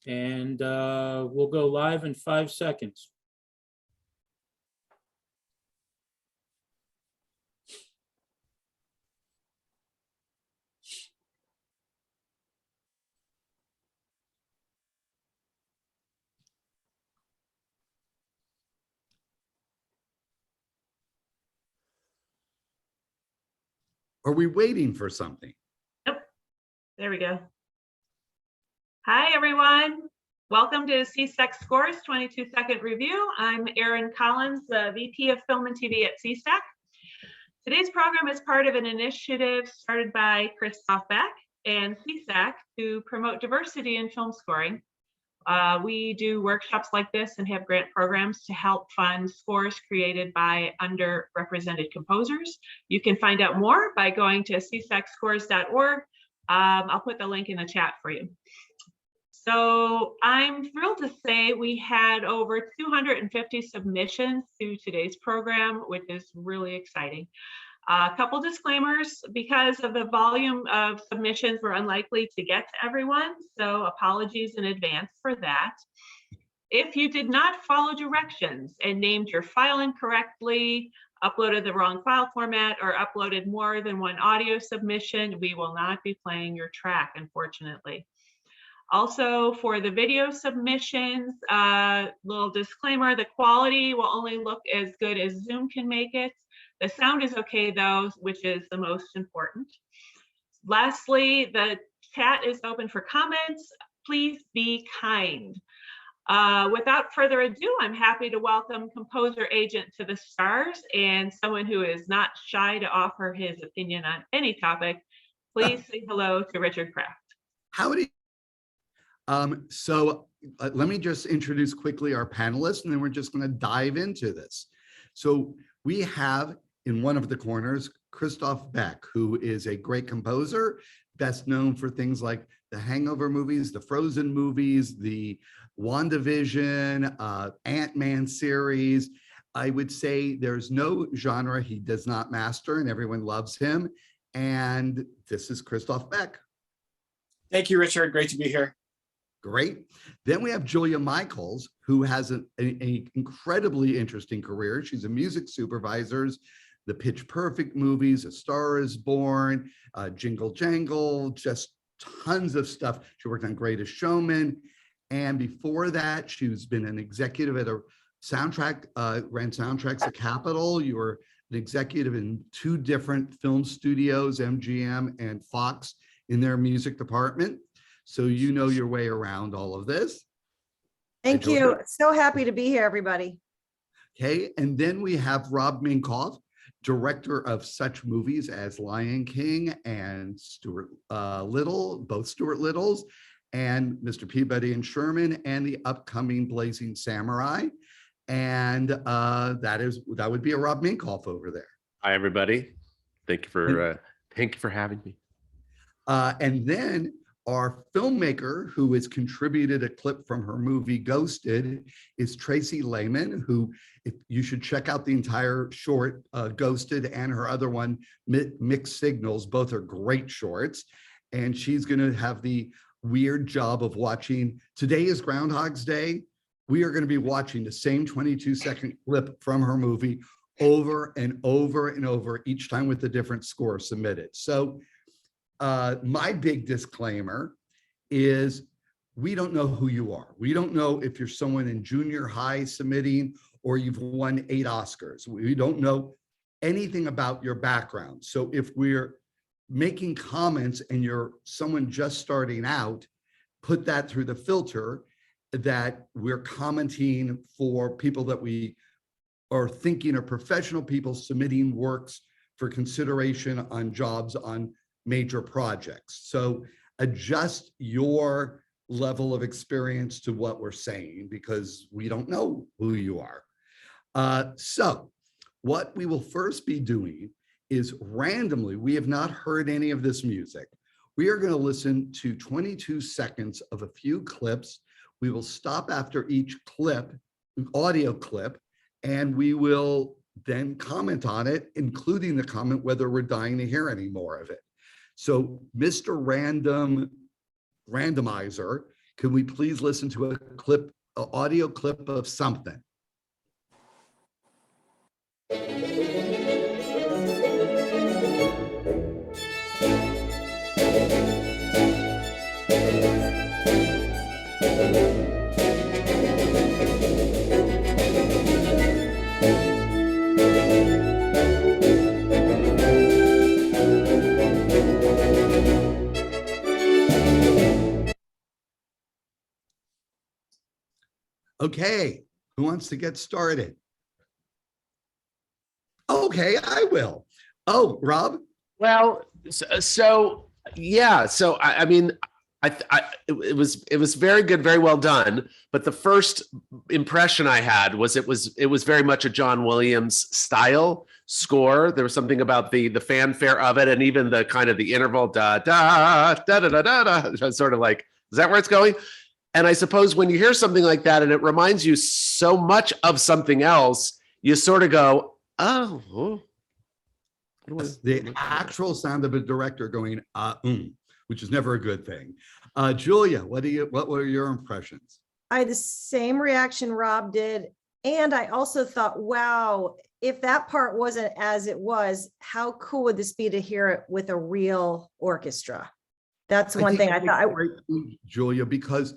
And we'll go live in 5 seconds. Are we waiting for something? Nope. There we go. Hi, everyone. Welcome to SESAC Scores 22-second review. I'm Erin Collins, the VP of Film and TV at SESAC. Today's program is part of an initiative started by Christophe Beck and SESAC to promote diversity in film scoring. We do workshops like this and have grant programs to help fund scores created by underrepresented composers. You can find out more by going to sesacscores.org. I'll put the link in the chat for you. So I'm thrilled to say we had over 250 submissions to today's program, which is really exciting. A couple disclaimers: because of the volume of submissions, we're unlikely to get to everyone, so apologies in advance for that. If you did not follow directions and named your file incorrectly, uploaded the wrong file format, or uploaded more than one audio submission, we will not be playing your track, unfortunately. Also, for the video submissions, little disclaimer: the quality will only look as good as Zoom can make it. The sound is okay though, which is the most important. Lastly, the chat is open for comments. Please be kind. Without further ado, I'm happy to welcome composer agent to the stars and someone who is not shy to offer his opinion on any topic. Please say hello to Richard Kraft. Howdy. Let me just introduce quickly our panelists, and then we're just going to dive into this. So we have in one of the corners Christophe Beck, who is a great composer, best known for things like the Hangover movies, the Frozen movies, the WandaVision, Ant-Man series. I would say there's no genre he does not master, and everyone loves him. And this is Christophe Beck. Thank you, Richard. Great to be here. Great. Then we have Julia Michels, who has an incredibly interesting career. She's a music supervisor, the Pitch Perfect movies, A Star is Born, Jingle Jangle, just tons of stuff. She worked on Greatest Showman. And before that, she's been an executive at a soundtrack, ran soundtracks at Capitol. You were an executive in 2 different film studios, MGM and Fox, in their music department. So you know your way around all of this. Thank you. So happy to be here, everybody. Okay, and then we have Rob Minkoff, director of such movies as Lion King and Stuart Little, both Stuart Littles, and Mr. Peabody and Sherman, and the upcoming Blazing Samurai. And that would be a Rob Minkoff over there. Hi, everybody. Thank you for having me. And then our filmmaker, who has contributed a clip from her movie Ghosted, is Tracy Lehman, who, if you should check out the entire short, Ghosted, and her other one, Mixed Signals. Both are great shorts. And she's going to have the weird job of watching. Today is Groundhog's Day. We are going to be watching the same 22-second clip from her movie over and over and over, each time with a different score submitted. So my big disclaimer is we don't know who you are. We don't know if you're someone in junior high submitting or you've won 8 Oscars. We don't know anything about your background. So if we're making comments and you're someone just starting out, put that through the filter that we're commenting for people that we are thinking are professional people submitting works for consideration on jobs on major projects. So adjust your level of experience to what we're saying, because we don't know who you are. So what we will first be doing is randomly, we have not heard any of this music. We are going to listen to 22 seconds of a few clips. We will stop after each clip, audio clip, and we will then comment on it, including the comment whether we're dying to hear any more of it. So Mr. Randomizer, Can we please listen to a clip, an audio clip of something? Okay, who wants to get started? Okay, I will. Oh, Rob? Well, yeah. So I mean, it was very good, very well done. But the first impression I had was it was very much a John Williams style score. There was something about the fanfare of it, and even the kind of the interval da da da da da da da. Sort of like, is that where it's going? And I suppose when you hear something like that and it reminds you so much of something else, you sort of go, oh. The actual sound of a director going, which is never a good thing. Julia, what were your impressions? I had the same reaction Rob did. And I also thought, wow, if that part wasn't as it was, how cool would this be to hear it with a real orchestra? That's one thing I thought. Julia, because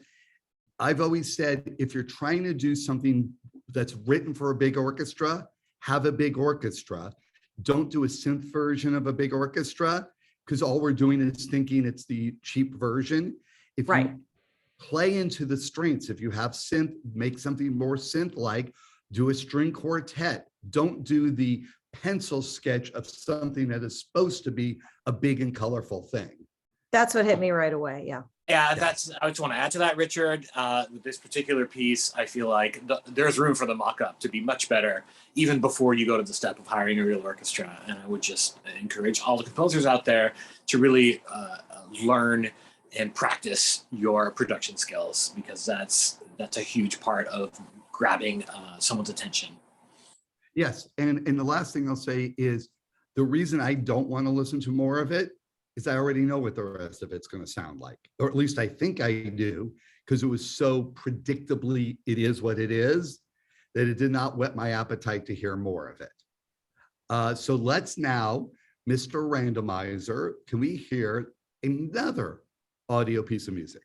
I've always said, if you're trying to do something that's written for a big orchestra, have a big orchestra. Don't do a synth version of a big orchestra, because all we're doing is thinking it's the cheap version. If you play into the strengths, if you have synth, make something more synth-like, do a string quartet. Don't do the pencil sketch of something that is supposed to be a big and colorful thing. That's what hit me right away. Yeah. Yeah, I just want to add to that, Richard. With this particular piece, I feel like there's room for the mock-up to be much better, even before you go to the step of hiring a real orchestra. And I would just encourage all the composers out there to really learn and practice your production skills, because that's a huge part of grabbing someone's attention. Yes, and the last thing I'll say is the reason I don't want to listen to more of it is I already know what the rest of it's going to sound like, or at least I think I do, because it was so predictably, it is what it is, that it did not whet my appetite to hear more of it. So let's now, Mr. Randomizer, can we hear another audio piece of music?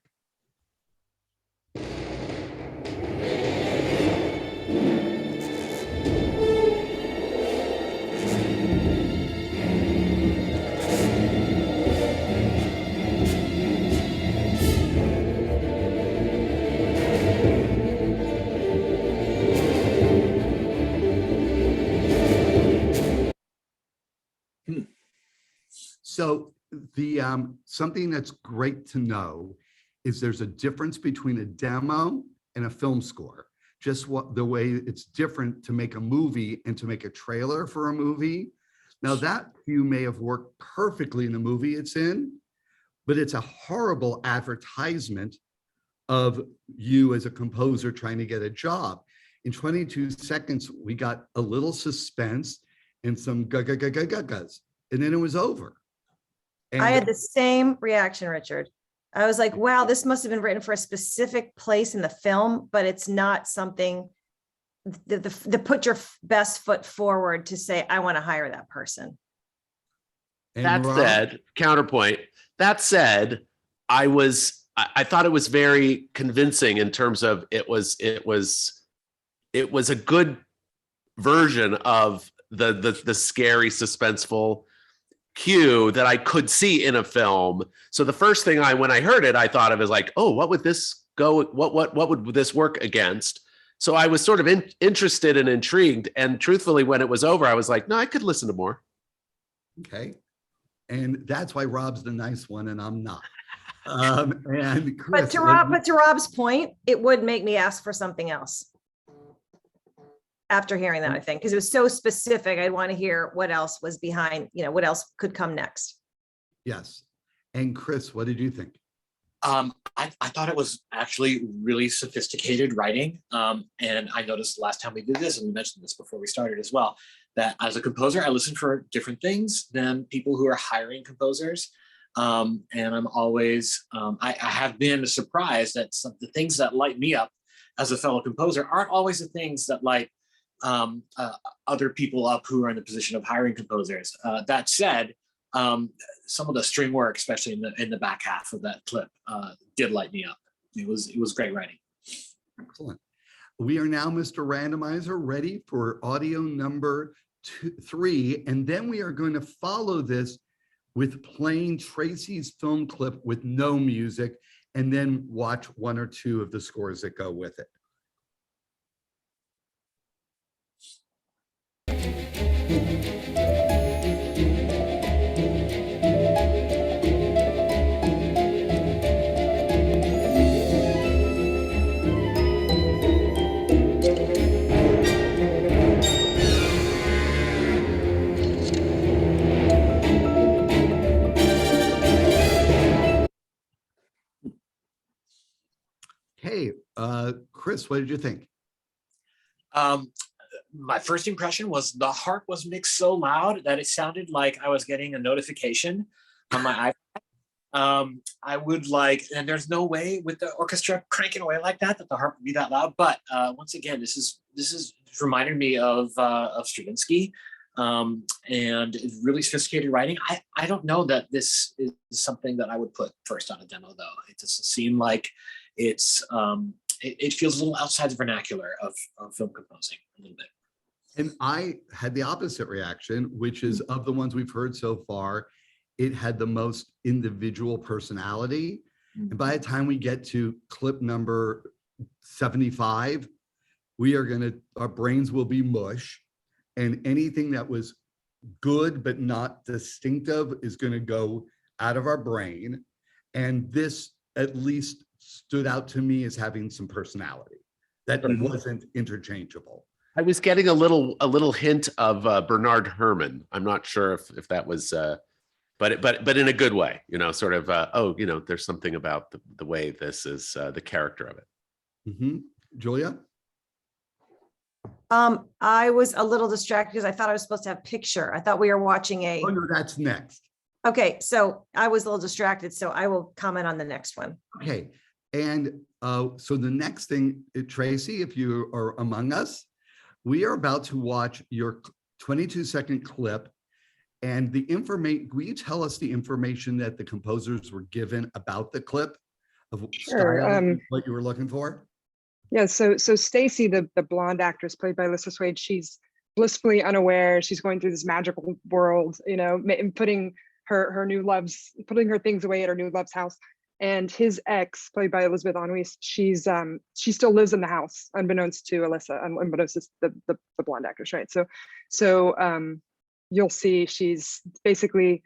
So the something that's great to know is there's a difference between a demo and a film score. Just the way it's different to make a movie and to make a trailer for a movie. Now that you may have worked perfectly in the movie it's in, but it's a horrible advertisement of you as a composer trying to get a job. In 22 seconds, we got a little suspense and some ga-ga-ga-ga-ga-gas, and then it was over. And I had the same reaction, Richard. I was like, wow, this must have been written for a specific place in the film, but it's not something the put your best foot forward to say, I want to hire that person. That said, counterpoint, that said, I thought it was very convincing in terms of it was a good version of the scary, suspenseful cue that I could see in a film. So the first thing when I heard it, I thought of as like, oh, what would this go? What would this work against? So I was sort of interested and intrigued. And truthfully, when it was over, I was like, no, I could listen to more. Okay. And that's why Rob's the nice one and I'm not. And Chris, but to Rob's point, it would make me ask for something else after hearing that, I think, because it was so specific. I'd want to hear what else was behind, what else could come next. Yes. And Chris, what did you think? I thought it was actually really sophisticated writing. And I noticed last time we did this, and we mentioned this before we started as well, that as a composer, I listen for different things than people who are hiring composers. And I'm always, I have been surprised that the things that light me up as a fellow composer aren't always the things that light other people up who are in the position of hiring composers. That said, some of the string work, especially in the back half of that clip, did light me up. It was great writing. Excellent. We are now, Mr. Randomizer, ready for audio number 3, and then we are going to follow this with playing Tracy's film clip with no music, and then watch 1 or 2 of the scores that go with it. Hey, Chris, what did you think? My first impression was the harp was mixed so loud that it sounded like I was getting a notification on my iPad. I would like, and there's no way with the orchestra cranking away like that the harp would be that loud. But once again, this is reminded me of Stravinsky, and really sophisticated writing. I don't know that this is something that I would put first on a demo, though. It doesn't seem like it's it feels a little outside the vernacular of film composing a little bit. And I had the opposite reaction, which is of the ones we've heard so far, it had the most individual personality. And by the time we get to clip number 75, our brains will be mush, and anything that was good but not distinctive is going to go out of our brain. And this at least stood out to me as having some personality that wasn't interchangeable. I was getting a little hint of Bernard Herrmann. I'm not sure if that was, but in a good way, sort of, there's something about the way this is, the character of it. Mm-hmm. Julia? I was a little distracted because I thought I was supposed to have picture. I thought we were watching a. Oh, no, that's next. Okay, so I was a little distracted, so I will comment on the next one. Okay, and so the next thing, Tracy, if you are among us, we are about to watch your 22-second clip, and the information. Will you tell us the information that the composers were given about the clip of style, what you were looking for? Yeah, so Stacy, the blonde actress played by Alyssa Swade, she's blissfully unaware. She's going through this magical world, putting her things away at her new love's house. And his ex, played by Elizabeth Anouilh, she still lives in the house, unbeknownst to Alyssa, unbeknownst to the blonde actress, right? So you'll see she's basically,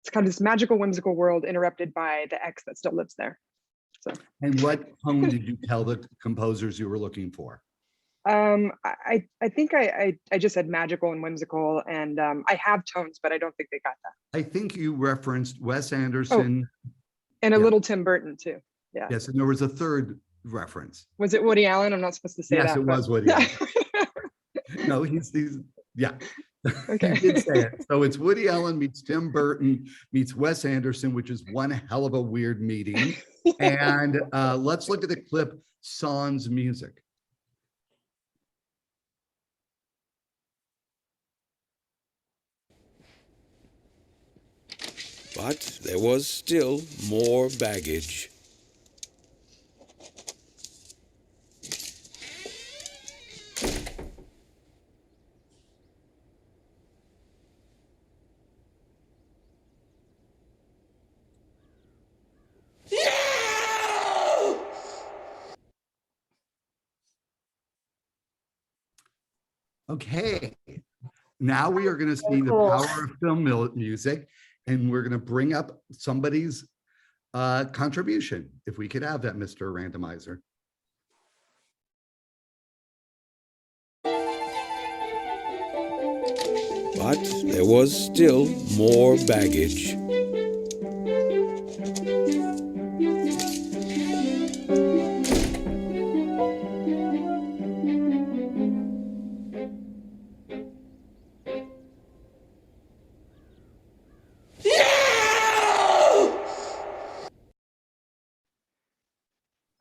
it's kind of this magical, whimsical world interrupted by the ex that still lives there. So. And what tone did you tell the composers you were looking for? I think I just said magical and whimsical, and I have tones, but I don't think they got that. I think you referenced Wes Anderson. Oh, and a little Tim Burton too. Yeah. Yes, and there was a third reference. Was it Woody Allen? I'm not supposed to say that. Yes, it was Woody Allen. No, he's yeah. Okay. He did say it. So it's Woody Allen meets Tim Burton meets Wes Anderson, which is one hell of a weird meeting. And let's look at the clip, Sans music. But there was still more baggage. Okay, now we are going to see the power of film music, and we're going to bring up somebody's contribution. If we could have that, Mr. Randomizer. But there was still more baggage.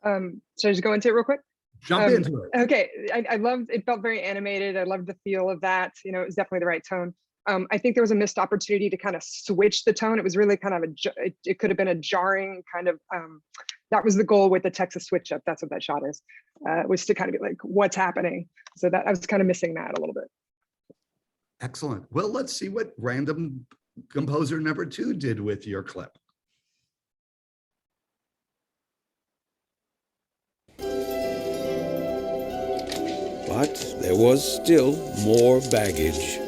Should I just go into it real quick? Jump into it. Okay, I loved, it felt very animated. I loved the feel of that. You know, it was definitely the right tone. I think there was a missed opportunity to kind of switch the tone. It was really kind of it could have been a jarring kind of, that was the goal with the Texas switch up. That's what that shot is, was to kind of be like, what's happening? So that I was kind of missing that a little bit. Excellent. Well, let's see what random composer number 2 did with your clip. But there was still more baggage.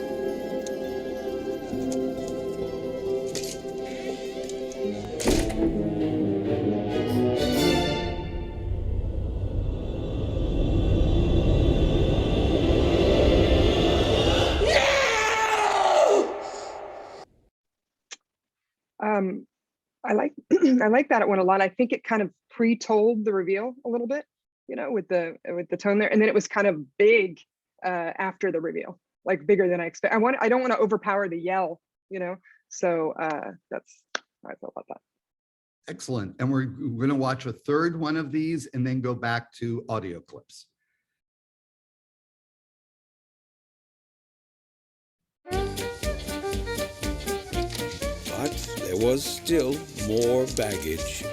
I like I like that one a lot. I think it kind of pre-told the reveal a little bit, you know, with the tone there, and then it was kind of big after the reveal, like bigger than I expect. I don't want to overpower the yell, you know. So that's how I felt about that. Excellent. And we're going to watch a third one of these and then go back to audio clips. But there was still more baggage.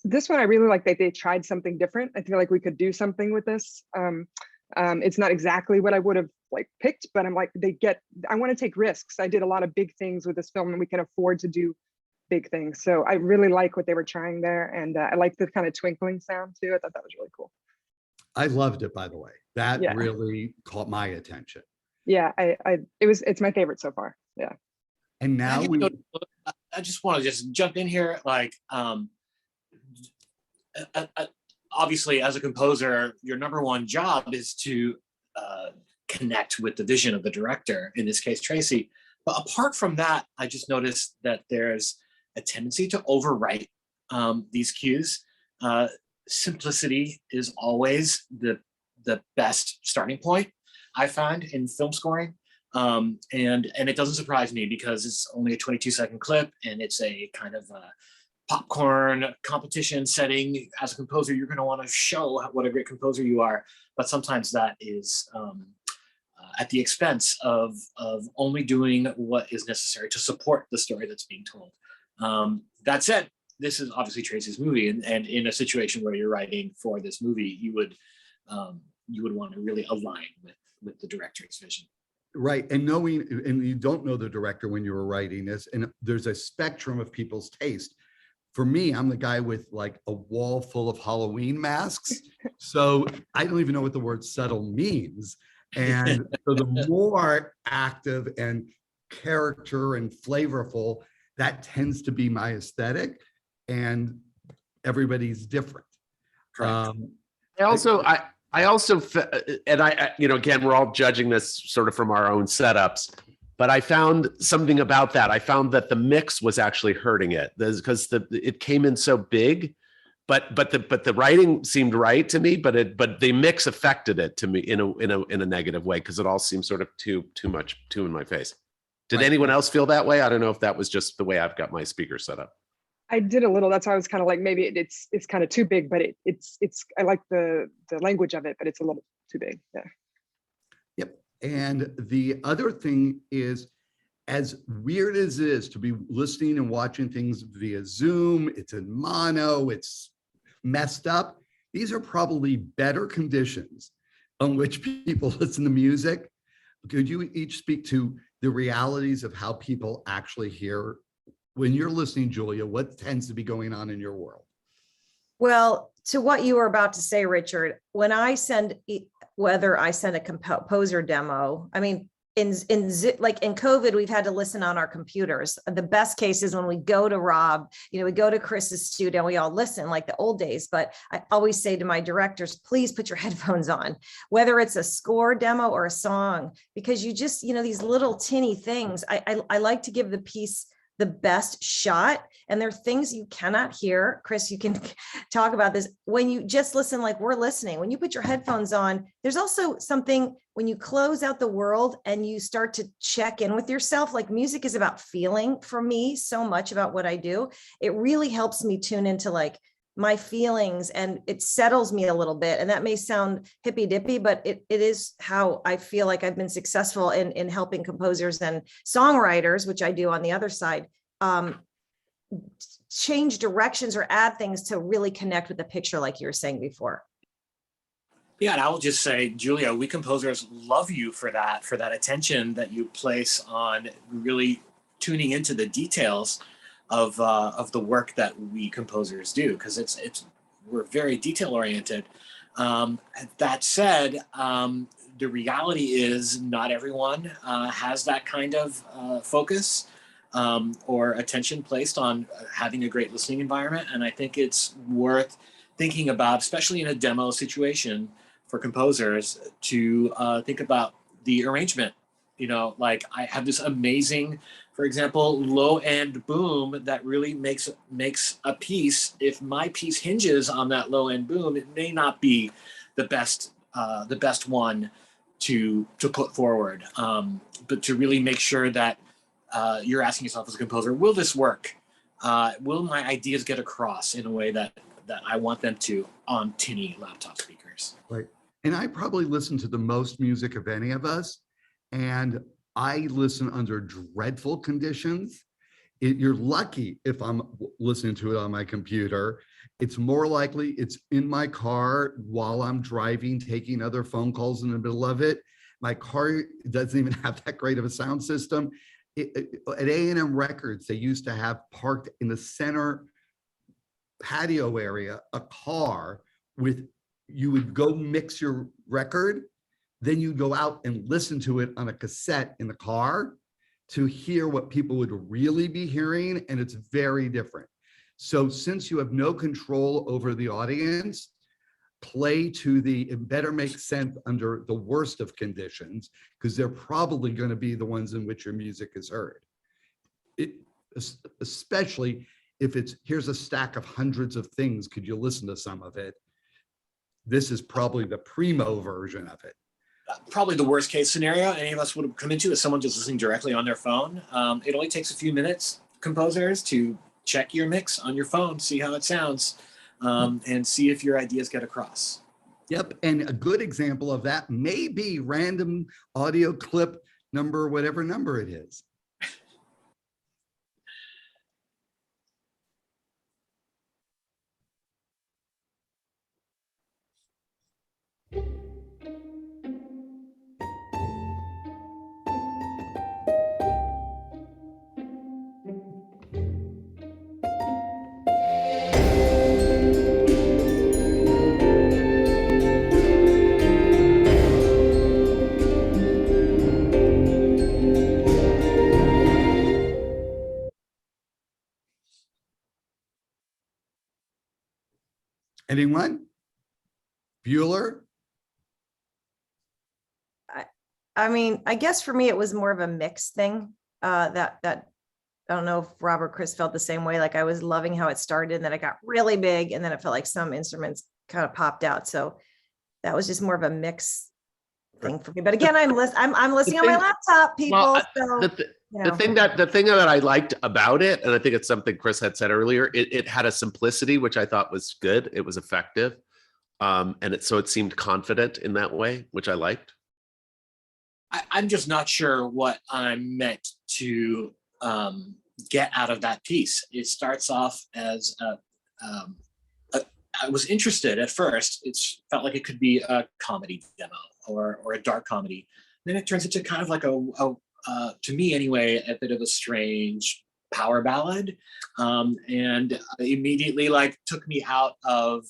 This one I really like that they tried something different. I feel like we could do something with this. It's not exactly what I would have like picked, but I'm like, I want to take risks. I did a lot of big things with this film and we can afford to do big things. So I really like what they were trying there. And I like the kind of twinkling sound too. I thought that was really cool. I loved it, by the way. That Yeah. really caught my attention. Yeah, it's my favorite so far. Yeah. And now I just want to just jump in here. Like, obviously, as a composer, your number one job is to connect with the vision of the director, in this case, Tracy. But apart from that, I just noticed that there's a tendency to overwrite these cues. Simplicity is always the best starting point, I find, in film scoring. And it doesn't surprise me because it's only a 22-second clip and it's a kind of popcorn competition setting. As a composer, you're going to want to show what a great composer you are, but sometimes that is at the expense of only doing what is necessary to support the story that's being told. That said, this is obviously Tracy's movie, and in a situation where you're writing for this movie, you would want to really align with the director's vision. Right. And you don't know the director when you were writing this, and there's a spectrum of people's taste. For me, I'm the guy with like a wall full of Halloween masks. So I don't even know what the word subtle means. And so the more active and character and flavorful, that tends to be my aesthetic, and everybody's different. I also, and again, we're all judging this sort of from our own setups, but I found something about that. I found that the mix was actually hurting it because it came in so big, but the writing seemed right to me, but the mix affected it to me in a negative way because it all seemed sort of too in my face. Did anyone else feel that way? I don't know if that was just the way I've got my speaker set up. I did a little. That's why I was kind of like, maybe it's kind of too big, but it's I like the language of it, but it's a little too big. Yeah. Yep. And the other thing is, as weird as it is to be listening and watching things via Zoom, it's in mono, it's messed up. These are probably better conditions on which people listen to music. Could you each speak to the realities of how people actually hear? When you're listening, Julia, what tends to be going on in your world? Well, to what you were about to say, Richard, when I send, whether I send a composer demo, I mean, like in COVID, we've had to listen on our computers. The best case is when we go to Rob, we go to Chris's studio, we all listen like the old days. But I always say to my directors, please put your headphones on, whether it's a score demo or a song, because you just, these little tinny things. I like to give the piece the best shot. And there are things you cannot hear. Chris, you can talk about this when you just listen, like we're listening. When you put your headphones on, there's also something when you close out the world and you start to check in with yourself. Like music is about feeling for me so much about what I do. It really helps me tune into like my feelings, and it settles me a little bit. And that may sound hippy dippy, but it is how I feel like I've been successful in helping composers and songwriters, which I do on the other side, change directions or add things to really connect with the picture, like you were saying before. Yeah, and I will just say, Julia, we composers love you for that attention that you place on really tuning into the details of the work that we composers do, because we're very detail oriented. That said, the reality is not everyone has that kind of focus or attention placed on having a great listening environment. And I think it's worth thinking about, especially in a demo situation for composers, to think about the arrangement. You know, like I have this amazing, for example, low end boom that really makes a piece. If my piece hinges on that low end boom, it may not be the best one to put forward. But to really make sure that you're asking yourself as a composer, will this work? Will my ideas get across in a way that I want them to on tinny laptop speakers? Right. And I probably listen to the most music of any of us. And I listen under dreadful conditions. You're lucky if I'm listening to it on my computer. It's more likely it's in my car while I'm driving, taking other phone calls in the middle of it. My car doesn't even have that great of a sound system. At A&M Records, they used to have parked in the center patio area a car with, you would go mix your record, then you go out and listen to it on a cassette in the car to hear what people would really be hearing, and it's very different. So since you have no control over the audience, play to it better make sense under the worst of conditions, because they're probably going to be the ones in which your music is heard. Especially if here's a stack of hundreds of things, could you listen to some of it? This is probably the primo version of it. Probably the worst case scenario any of us would have come into is someone just listening directly on their phone. It only takes a few minutes, composers, to check your mix on your phone, see how it sounds, and see if your ideas get across. Yep, and a good example of that may be random audio clip number, whatever number it is. Anyone? Bueller? I mean, I guess for me, it was more of a mixed thing. That I don't know if Rob or Chris felt the same way. Like I was loving how it started, and then it got really big, and then it felt like some instruments kind of popped out. So that was just more of a mix thing for me. But again, I'm listening on my laptop, people. Well, the thing that I liked about it, and I think it's something Chris had said earlier, it had a simplicity which I thought was good. It was effective, and it seemed confident in that way, which I liked. I'm just not sure what I'm meant to get out of that piece. It starts off as I was interested at first. It felt like it could be a comedy demo or a dark comedy. Then it turns into kind of like to me anyway, a bit of a strange power ballad, and immediately like took me out of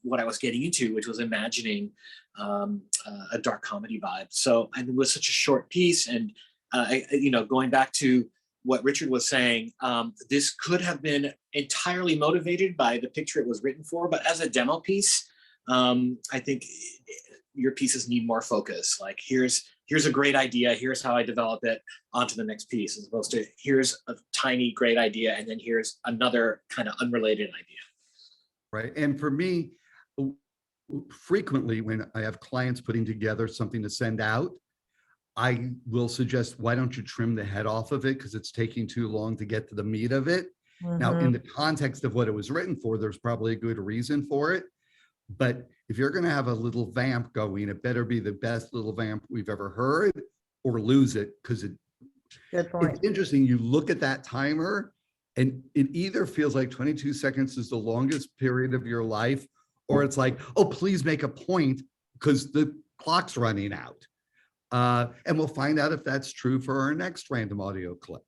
what I was getting into, which was imagining a dark comedy vibe. So, and it was such a short piece, and going back to what Richard was saying, this could have been entirely motivated by the picture it was written for, but as a demo piece, I think your pieces need more focus. Like here's here's a great idea, here's how I develop it, onto the next piece, as opposed to here's a tiny great idea and then here's another kind of unrelated idea. Right. And for me, frequently when I have clients putting together something to send out, I will suggest, why don't you trim the head off of it, because it's taking too long to get to the meat of it. Now, in the context of what it was written for, there's probably a good reason for it. But if you're going to have a little vamp going, it better be the best little vamp we've ever heard, or lose it, because Good point. it's interesting. You look at that timer and it either feels like 22 seconds is the longest period of your life, or it's like, oh, please make a point because the clock's running out. And we'll find out if that's true for our next random audio clip.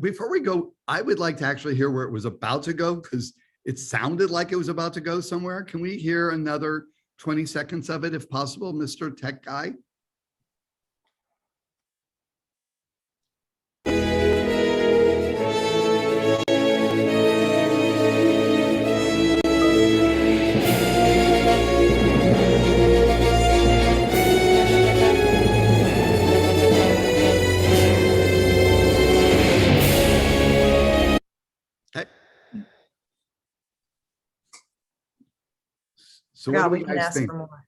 Before we go, I would like to actually hear where it was about to go, because it sounded like it was about to go somewhere. Can we hear another 20 seconds of it if possible, Mr. Tech Guy? So what do we you can guys ask think? for more.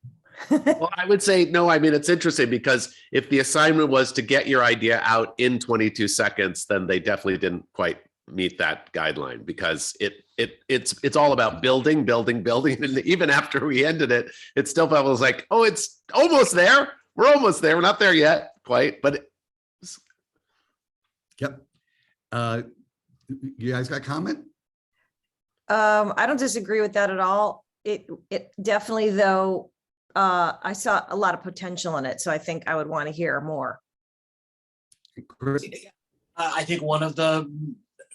Well, I would say, no, I mean, it's interesting because if the assignment was to get your idea out in 22 seconds, then they definitely didn't quite meet that guideline, because it's all about building. And even after we ended it, it still felt like, oh, it's almost there. We're almost there. We're not there yet quite, but Yep. You guys got a comment? I don't disagree with that at all. It definitely, though, I saw a lot of potential in it, so I think I would want to hear more. Chris? I think one of the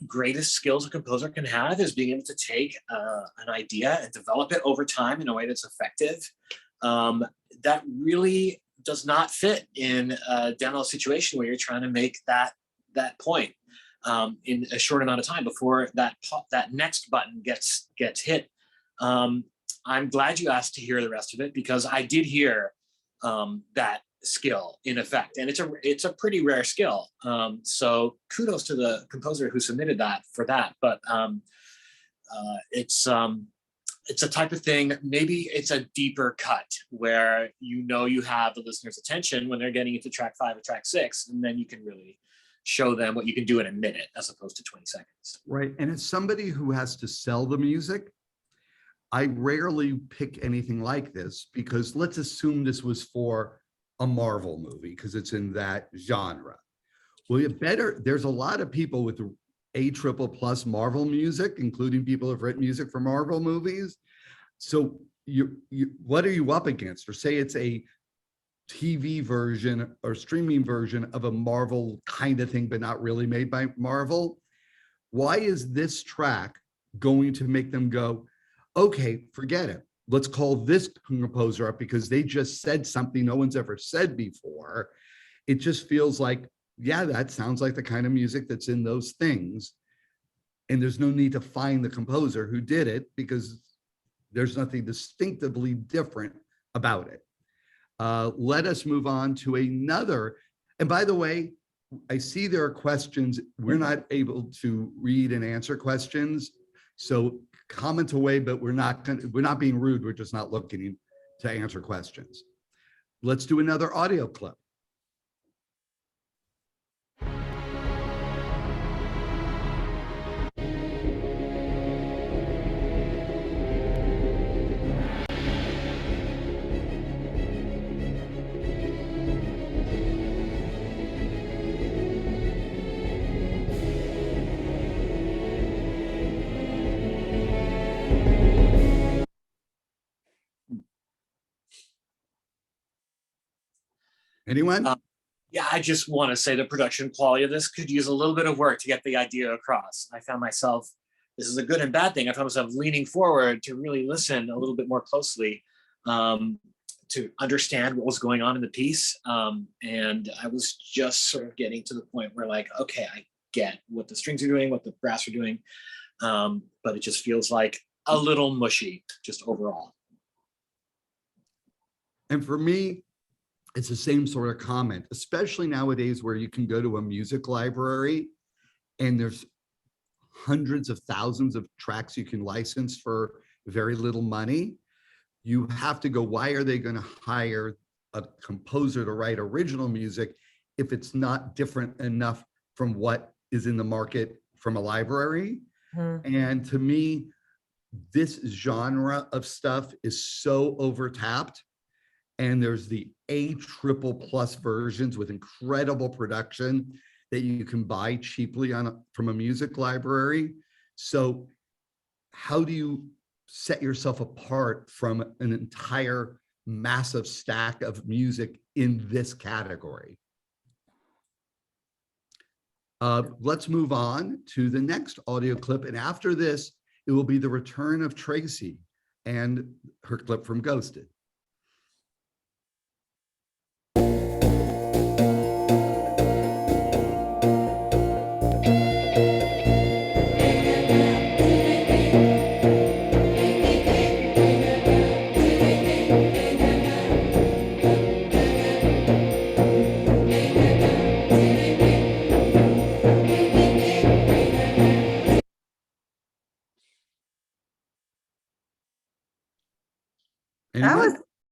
greatest skills a composer can have is being able to take an idea and develop it over time in a way that's effective. That really does not fit in a demo situation where you're trying to make that point in a short amount of time before that next button gets hit. I'm glad you asked to hear the rest of it, because I did hear that skill in effect, and it's a pretty rare skill. So kudos to the composer who submitted that for that. But it's a type of thing. Maybe it's a deeper cut where you have the listener's attention when they're getting into track 5 or track 6, and then you can really show them what you can do in a minute as opposed to 20 seconds. Right. And as somebody who has to sell the music, I rarely pick anything like this, because let's assume this was for a Marvel movie, because it's in that genre. Well, there's a lot of people with A++ Marvel music, including people who've written music for Marvel movies. So what are you up against? Or say it's a TV version or streaming version of a Marvel kind of thing, but not really made by Marvel. Why is this track going to make them go, okay, forget it. Let's call this composer up because they just said something no one's ever said before. It just feels like, yeah, that sounds like the kind of music that's in those things. And there's no need to find the composer who did it, because there's nothing distinctively different about it. Let us move on to another. And by the way, I see there are questions. We're not able to read and answer questions. So comment away, but we're not being rude. We're just not looking to answer questions. Let's do another audio clip. Anyone? Yeah, I just want to say the production quality of this could use a little bit of work to get the idea across. I found myself, this is a good and bad thing, I found myself leaning forward to really listen a little bit more closely to understand what was going on in the piece. And I was just sort of getting to the point where like, okay, I get what the strings are doing, what the brass are doing, but it just feels like a little mushy just overall. And for me, it's the same sort of comment, especially nowadays where you can go to a music library and there's hundreds of thousands of tracks you can license for very little money. You have to go, why are they going to hire a composer to write original music if it's not different enough from what is in the market from a library? And to me, this genre of stuff is so overtapped. And there's the A++ versions with incredible production that you can buy cheaply from a music library. So how do you set yourself apart from an entire massive stack of music in this category? Let's move on to the next audio clip. And after this, it will be the return of Tracy and her clip from Ghosted.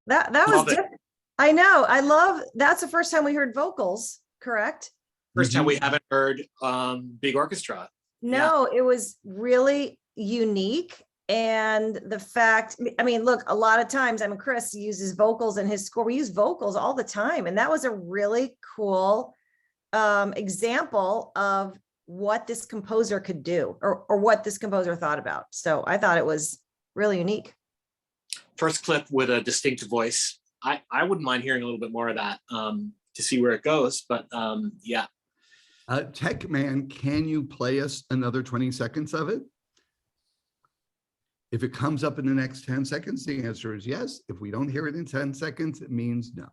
That was Love it. different. I know. I love, that's the first time we heard vocals, correct? First time we haven't heard big orchestra. No, it was really unique. And the fact, I mean, look, a lot of times, I mean, Chris uses vocals in his score. We use vocals all the time. And that was a really cool example of what this composer could do or what this composer thought about. So I thought it was really unique. First clip with a distinct voice. I wouldn't mind hearing a little bit more of that to see where it goes, but yeah. Tech Man, can you play us another 20 seconds of it? If it comes up in the next 10 seconds, the answer is yes. If we don't hear it in 10 seconds, it means no.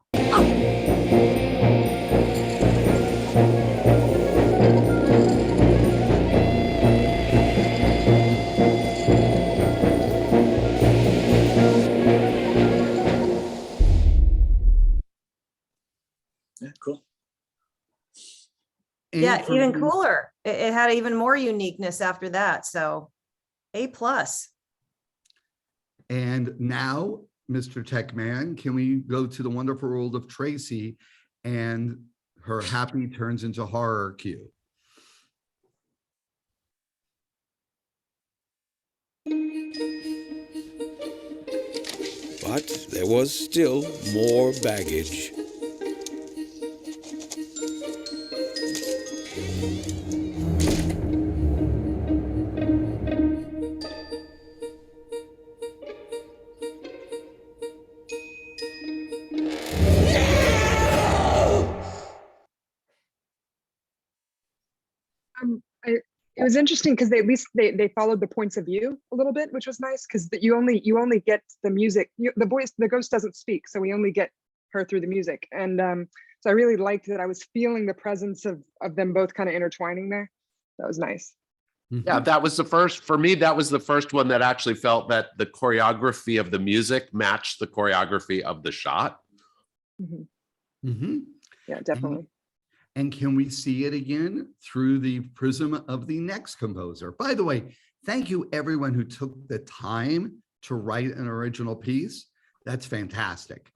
Yeah, cool. Yeah, even cooler. It had even more uniqueness after that. So A+. And now, Mr. Tech Man, can we go to the wonderful world of Tracy and her happy turns into horror cue? But there was still more baggage. It was interesting because they followed the points of view a little bit, which was nice because you only get the music. The ghost doesn't speak, so we only get her through the music. And so I really liked that I was feeling the presence of them both kind of intertwining there. That was nice. Yeah, that was the first, for me, that was the first one that actually felt that the choreography of the music matched the choreography of the shot. Yeah, definitely. And can we see it again through the prism of the next composer? By the way, thank you everyone who took the time to write an original piece. That's fantastic.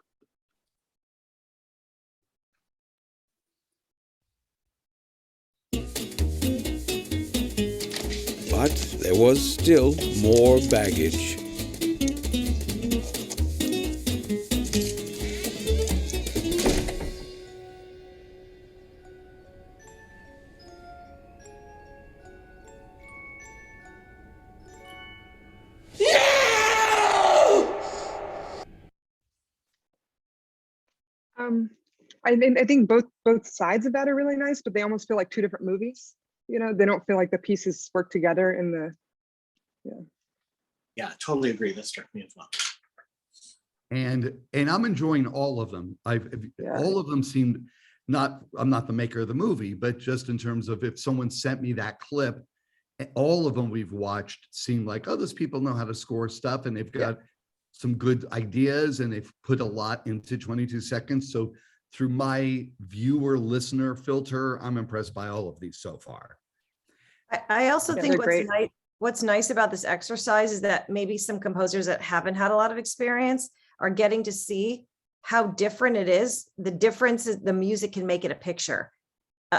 But there was still more baggage. I think both sides of that are really nice, but they almost feel like two different movies. You know, they don't feel like the pieces work together in the. Yeah, totally agree. That struck me as well. And I'm enjoying all of them. All of them seemed not, I'm not the maker of the movie, but just in terms of if someone sent me that clip, all of them we've watched seem like, oh, those people know how to score stuff and they've got some good ideas and they've put a lot into 22 seconds. So through my viewer listener filter, I'm impressed by all of these so far. I also Yeah, think they're what's nice about this exercise is that maybe some composers that haven't had a lot of experience are getting to see how different it is. The difference is the music can make it a picture.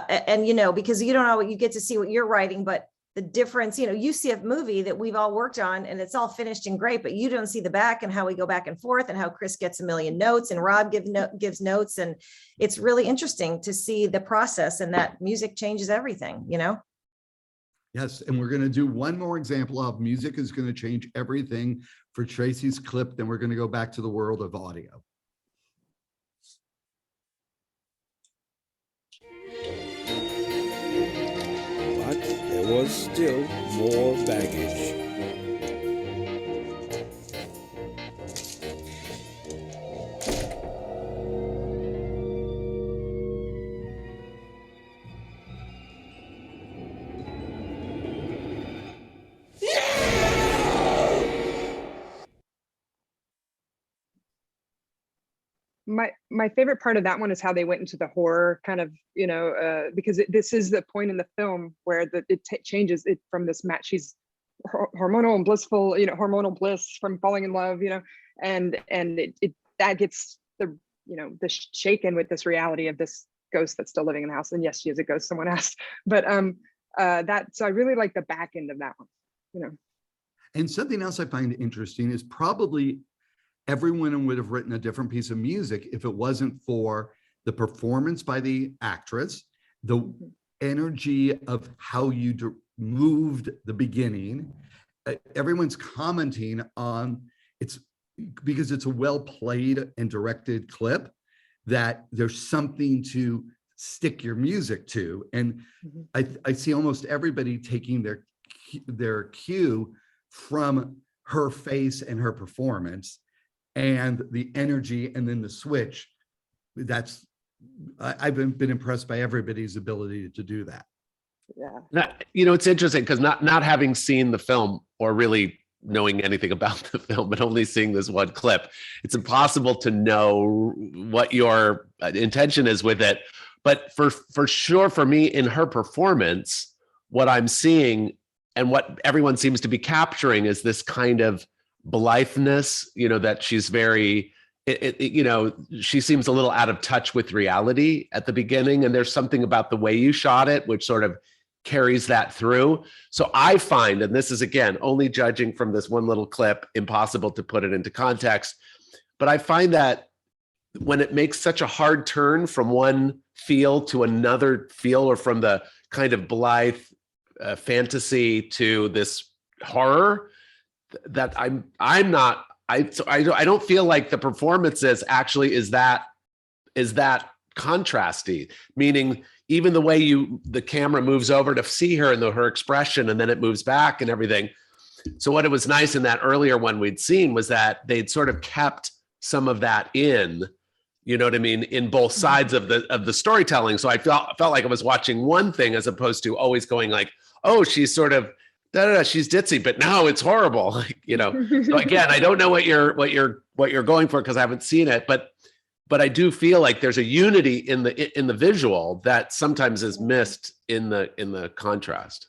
And, you know, because you don't know what you get to see what you're writing, but the difference, you know, you see a movie that we've all worked on and it's all finished and great, but you don't see the back and how we go back and forth and how Chris gets a million notes and Rob gives notes. And it's really interesting to see the process, and that music changes everything, you know? Yes, and we're going to do one more example of music is going to change everything for Tracy's clip. Then we're going to go back to the world of audio. But there was still more baggage. My favorite part of that one is how they went into the horror kind of, you know, because this is the point in the film where it changes it from this match. She's hormonal and blissful, you know, hormonal bliss from falling in love, you know, and that gets the, you know, the shaken with this reality of this ghost that's still living in the house. And yes, she is a ghost, someone asked, but so I really like the back end of that one, you know. And something else I find interesting is probably everyone would have written a different piece of music if it wasn't for the performance by the actress, the energy of how you moved the beginning. Everyone's commenting on it's because it's a well played and directed clip that there's something to stick your music to. And I see almost everybody taking their cue from her face and her performance and the energy, and then the switch. I've been impressed by everybody's ability to do that. Yeah. You know, it's interesting because not having seen the film or really knowing anything about the film, but only seeing this one clip, it's impossible to know what your intention is with it. But for sure, for me, in her performance, what I'm seeing and what everyone seems to be capturing is this kind of blitheness, you know, that she's very, you know, she seems a little out of touch with reality at the beginning. And there's something about the way you shot it, which sort of carries that through. So I find, and this is again, only judging from this one little clip, impossible to put it into context, but I find that when it makes such a hard turn from one feel to another feel, or from the kind of blithe fantasy to this horror, that I don't feel like the performances actually is that contrasty, meaning even the way the camera moves over to see her and her expression, and then it moves back and everything. So what it was nice in that earlier one we'd seen was that they'd sort of kept some of that in, you know what I mean, in both sides of the storytelling. So I felt like I was watching one thing as opposed to always going like, oh, she's sort of she's ditzy, but no, it's horrible. Like, you know, so again, I don't know what you're going for because I haven't seen it, but I do feel like there's a unity in the visual that sometimes is missed in the contrast.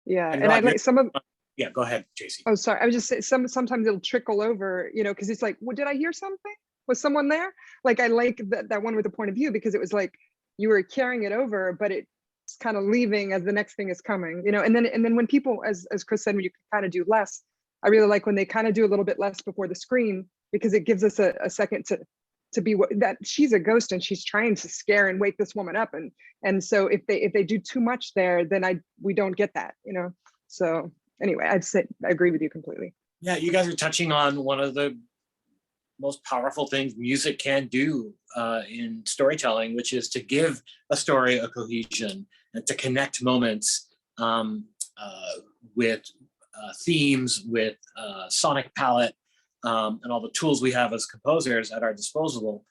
Yeah, and I like some of. Yeah, go ahead, JC. Oh, sorry. I was just saying sometimes it'll trickle over, you know, because it's like, well, did I hear something? Was someone there? Like, I like that one with the point of view, because it was like you were carrying it over, but it's kind of leaving as the next thing is coming, you know. And then when people, as Chris said, when you kind of do less, I really like when they kind of do a little bit less before the screen, because it gives us a second to be that she's a ghost and she's trying to scare and wake this woman up, and so if they do too much there, then we don't get that, you know. So anyway, I agree with you completely. Yeah, you guys are touching on one of the most powerful things music can do in storytelling, which is to give a story a cohesion and to connect moments with themes, with sonic palette, and all the tools we have as composers at our disposal,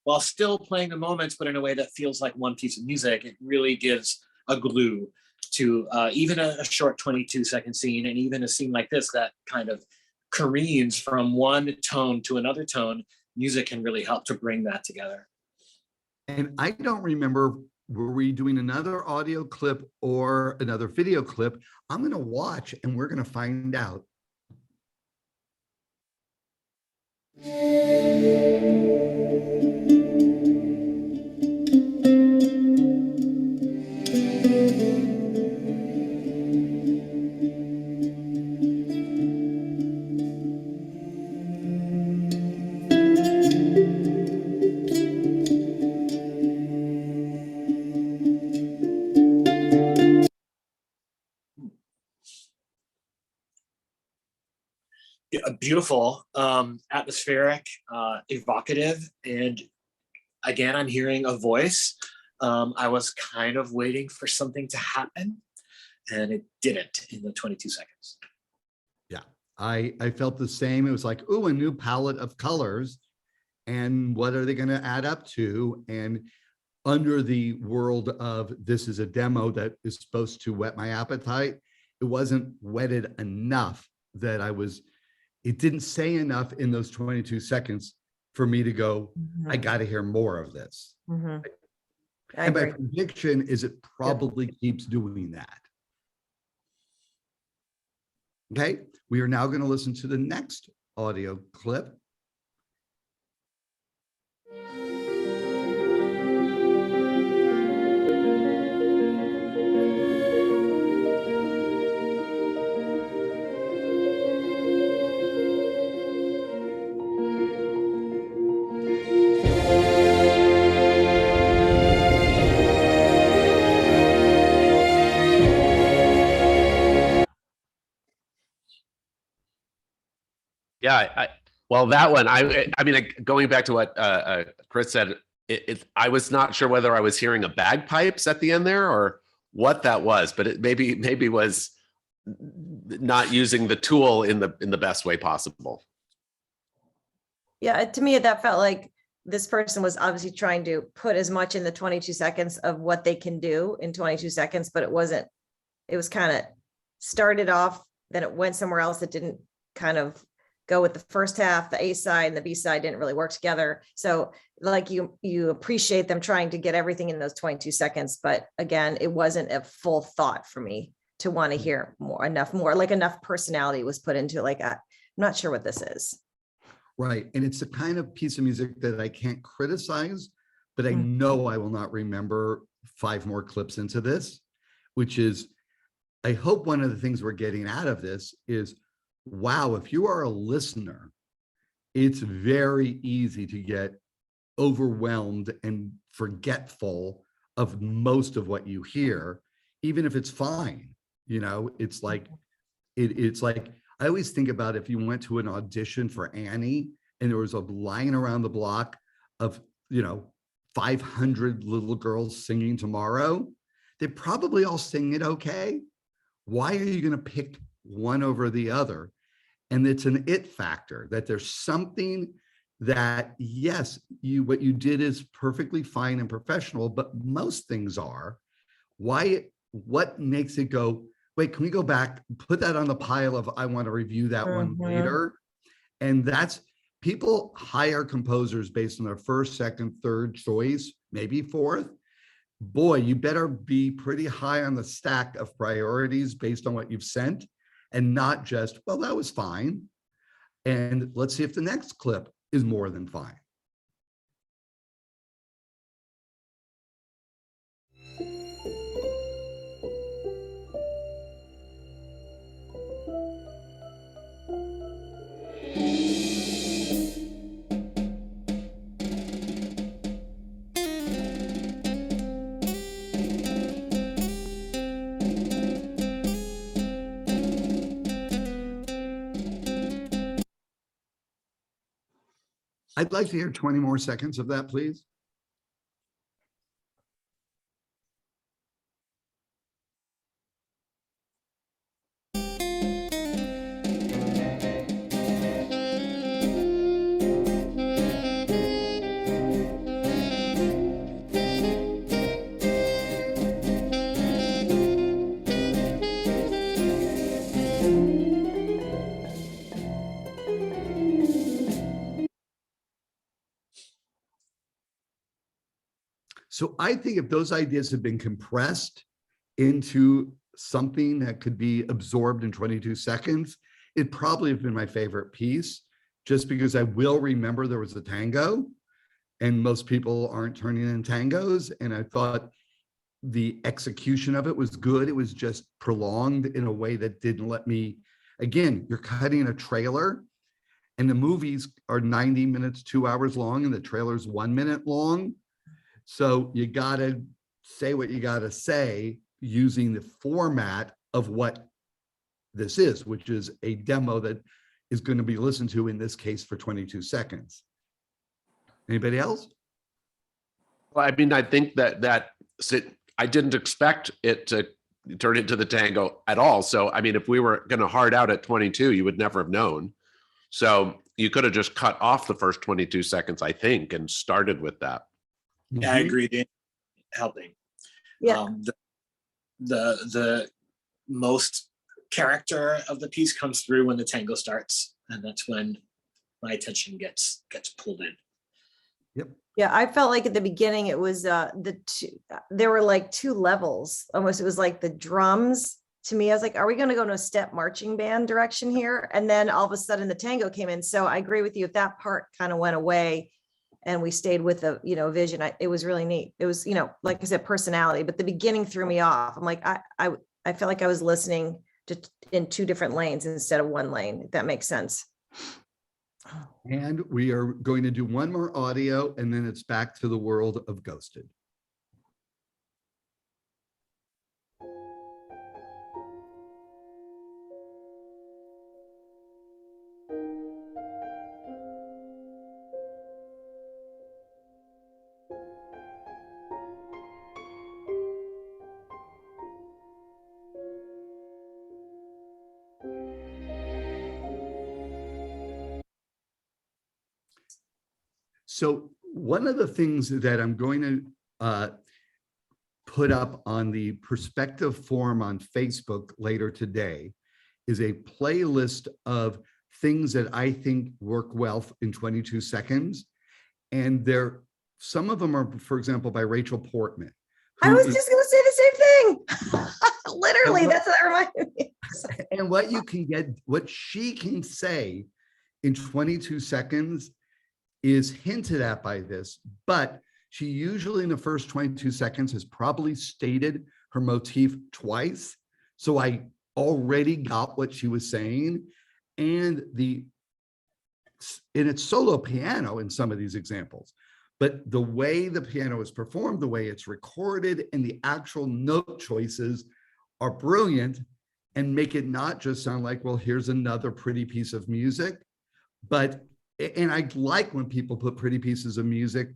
while still playing the moments, but in a way that feels like one piece of music. It really gives a glue to even a short 22-second scene, and even a scene like this that kind of careens from one tone to another tone. Music can really help to bring that together. And I don't remember, were we doing another audio clip or another video clip? I'm going to watch and we're going to find out. Beautiful, atmospheric, evocative, and again, I'm hearing a voice. I was kind of waiting for something to happen, and it didn't in the 22 seconds. Yeah, I felt the same. It was like, oh, a new palette of colors, and what are they going to add up to? And under the world of this is a demo that is supposed to whet my appetite, it wasn't whetted enough that it didn't say enough in those 22 seconds for me to go, I got to hear more of this. I And my agree. prediction is it probably keeps doing that. Okay, we are now going to listen to the next audio clip. Yeah, well, that one, I mean, going back to what Chris said, I was not sure whether I was hearing a bagpipes at the end there or what that was, but it maybe was not using the tool in the best way possible. Yeah, to me, that felt like this person was obviously trying to put as much in the 22 seconds of what they can do in 22 seconds, but it was kind of started off, then it went somewhere else that didn't kind of go with the first half. The A side and the B side didn't really work together. So like you appreciate them trying to get everything in those 22 seconds. But again, it wasn't a full thought for me to want to hear enough personality was put into it. Like, I'm not sure what this is. Right. And it's the kind of piece of music that I can't criticize, but I know I will not remember 5 more clips into this, which is, I hope one of the things we're getting out of this is, wow, if you are a listener, it's very easy to get overwhelmed and forgetful of most of what you hear, even if it's fine. You know, it's like, it's like, I always think about if you went to an audition for Annie and there was a line around the block of, 500 little girls singing Tomorrow, they probably all sing it okay. Why are you going to pick one over the other? And it's an it factor, that there's something that, yes, what you did is perfectly fine and professional, but most things are. What makes it go, wait, can we go back, put that on the pile of, I want to review that one later? And that's, people hire composers based on their first, second, third choice, maybe fourth. Boy, you better be pretty high on the stack of priorities based on what you've sent, and not just, well, that was fine. And let's see if the next clip is more than fine. I'd like to hear 20 more seconds of that, please. So I think if those ideas had been compressed into something that could be absorbed in 22 seconds, it'd probably have been my favorite piece, just because I will remember there was a tango and most people aren't turning in tangos. And I thought the execution of it was good. It was just prolonged in a way that didn't let me, again, you're cutting a trailer and the movies are 90 minutes, 2 hours long, and the trailer's 1 minute long. So you gotta say what you gotta say using the format of what this is, which is a demo that is going to be listened to in this case for 22 seconds. Anybody else? Well, I mean, I think that I didn't expect it to turn into the tango at all. So, I mean, if we were going to hard out at 22, you would never have known. So you could have just cut off the first 22 seconds, I think, and started with that. Yeah, I agree. Helping. Yeah. The most character of the piece comes through when the tango starts, and that's when my attention gets pulled in. Yeah, I felt like at the beginning it was there were like two levels almost. It was like the drums to me. I was like, are we going to go to a step marching band direction here? And then all of a sudden the tango came in. So I agree with you. If that part kind of went away and we stayed with the, vision, it was really neat. It was, like I said, personality, but the beginning threw me off. I'm like, I felt like I was listening to in two different lanes instead of one lane, if that makes sense. And we are going to do one more audio and then it's back to the world of Ghosted. So one of the things that I'm going to put up on the perspective forum on Facebook later today is a playlist of things that I think work well in 22 seconds. And some of them are, for example, by Rachel Portman. I was just going to say the same thing. Literally, that's what that reminded me. And what you can get, what she can say in 22 seconds is hinted at by this, but she usually in the first 22 seconds has probably stated her motif twice. So I already got what she was saying. And it's solo piano in some of these examples, but the way the piano is performed, the way it's recorded, and the actual note choices are brilliant and make it not just sound like, well, here's another pretty piece of music, and I like when people put pretty pieces of music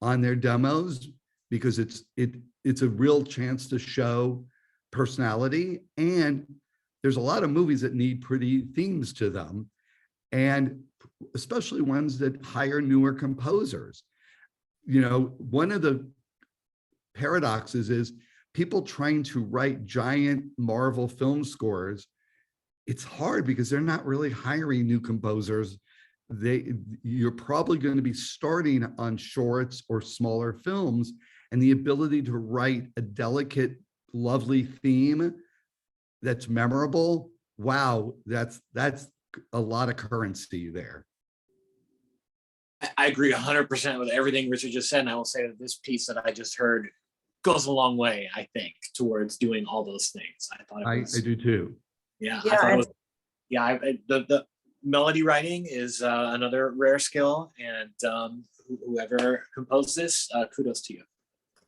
on their demos because it's a real chance to show personality. And there's a lot of movies that need pretty themes to them, and especially ones that hire newer composers. One of the paradoxes is people trying to write giant Marvel film scores. It's hard because they're not really hiring new composers. You're probably going to be starting on shorts or smaller films, and the ability to write a delicate, lovely theme that's memorable. Wow, that's a lot of currency there. I agree 100% with everything Richard just said, and I will say that this piece that I just heard goes a long way, I think, towards doing all those things. I thought I do too. Yeah, Yeah, I thought it was, the melody writing is another rare skill, and whoever composed this, kudos to you.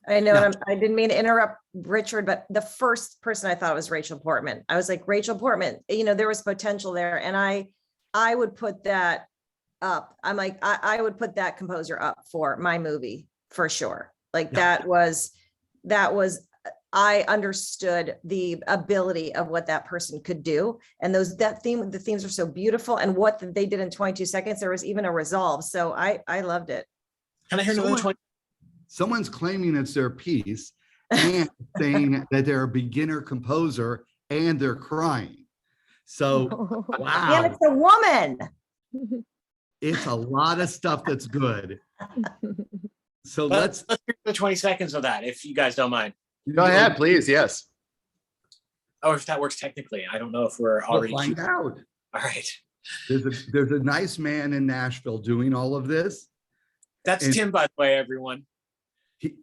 I know, and I didn't mean to interrupt Richard, but the first person I thought was Rachel Portman. I was like, Rachel Portman, there was potential there. And I would put that up. I'm like, I would put that composer up for my movie for sure. Like Yeah. that was, I understood the ability of what that person could do. And the themes are so beautiful. And what they did in 22 seconds, there was even a resolve. So I loved it. Can I hear another 20? Someone's claiming it's their piece and saying that they're a beginner composer and they're crying. So, And wow, it's a woman. it's a lot of stuff that's good. So Let's hear the 20 seconds of that, if you guys don't mind. Go ahead, please. Yes. Oh, if that works technically. I don't know if we're We'll already. find out. All right. There's a nice man in Nashville doing all of this. That's And- Tim, by the way, everyone. He-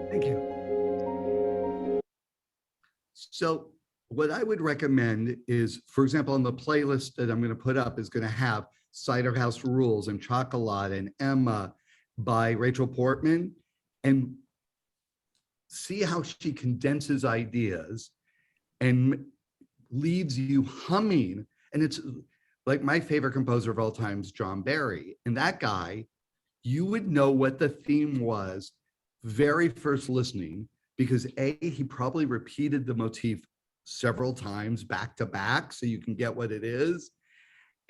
Thank you. So what I would recommend is, for example, on the playlist that I'm going to put up is going to have Cider House Rules and Chocolat and Emma by Rachel Portman, and see how she condenses ideas and leaves you humming. And it's like my favorite composer of all time is John Barry. And that guy, you would know what the theme was very first listening, because he probably repeated the motif several times back to back so you can get what it is.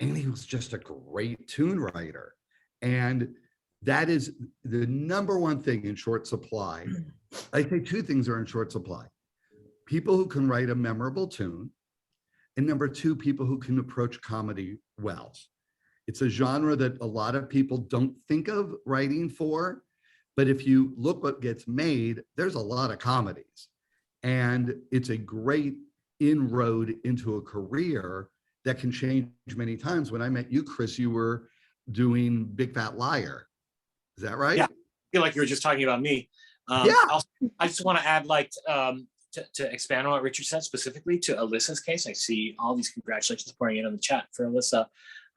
And he was just a great tune writer. And that is the number one thing in short supply. I think two things are in short supply: people who can write a memorable tune, and number two, people who can approach comedy well. It's a genre that a lot of people don't think of writing for, but if you look what gets made, there's a lot of comedies. And it's a great inroad into a career that can change many times. When I met you, Chris, you were doing Big Fat Liar. Is that right? Yeah. I feel like you were just talking about me. Yeah. I just want to add, like, to expand on what Richard said, specifically to Alyssa's case. I see all these congratulations pouring in on the chat for Alyssa.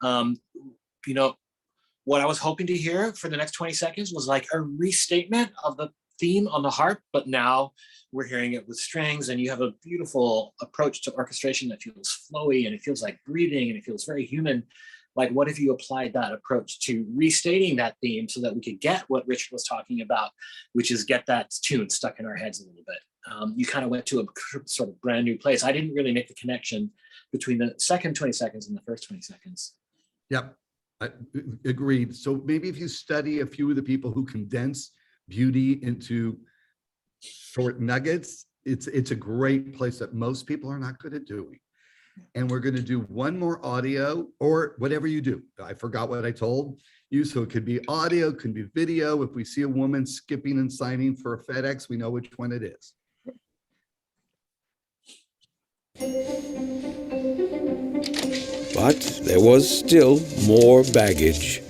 You know, what I was hoping to hear for the next 20 seconds was like a restatement of the theme on the harp, but now we're hearing it with strings, and you have a beautiful approach to orchestration that feels flowy, and it feels like breathing, and it feels very human. Like, what if you applied that approach to restating that theme so that we could get what Richard was talking about, which is get that tune stuck in our heads a little bit. You kind of went to a sort of brand new place. I didn't really make the connection between the second 20 seconds and the first 20 seconds. Yep, agreed. So maybe if you study a few of the people who condense beauty into short nuggets, it's a great place that most people are not good at doing. And we're going to do one more audio, or whatever you do. I forgot what I told you. So it could be audio, could be video. If we see a woman skipping and signing for a FedEx, we know which one it is. But there was still more baggage.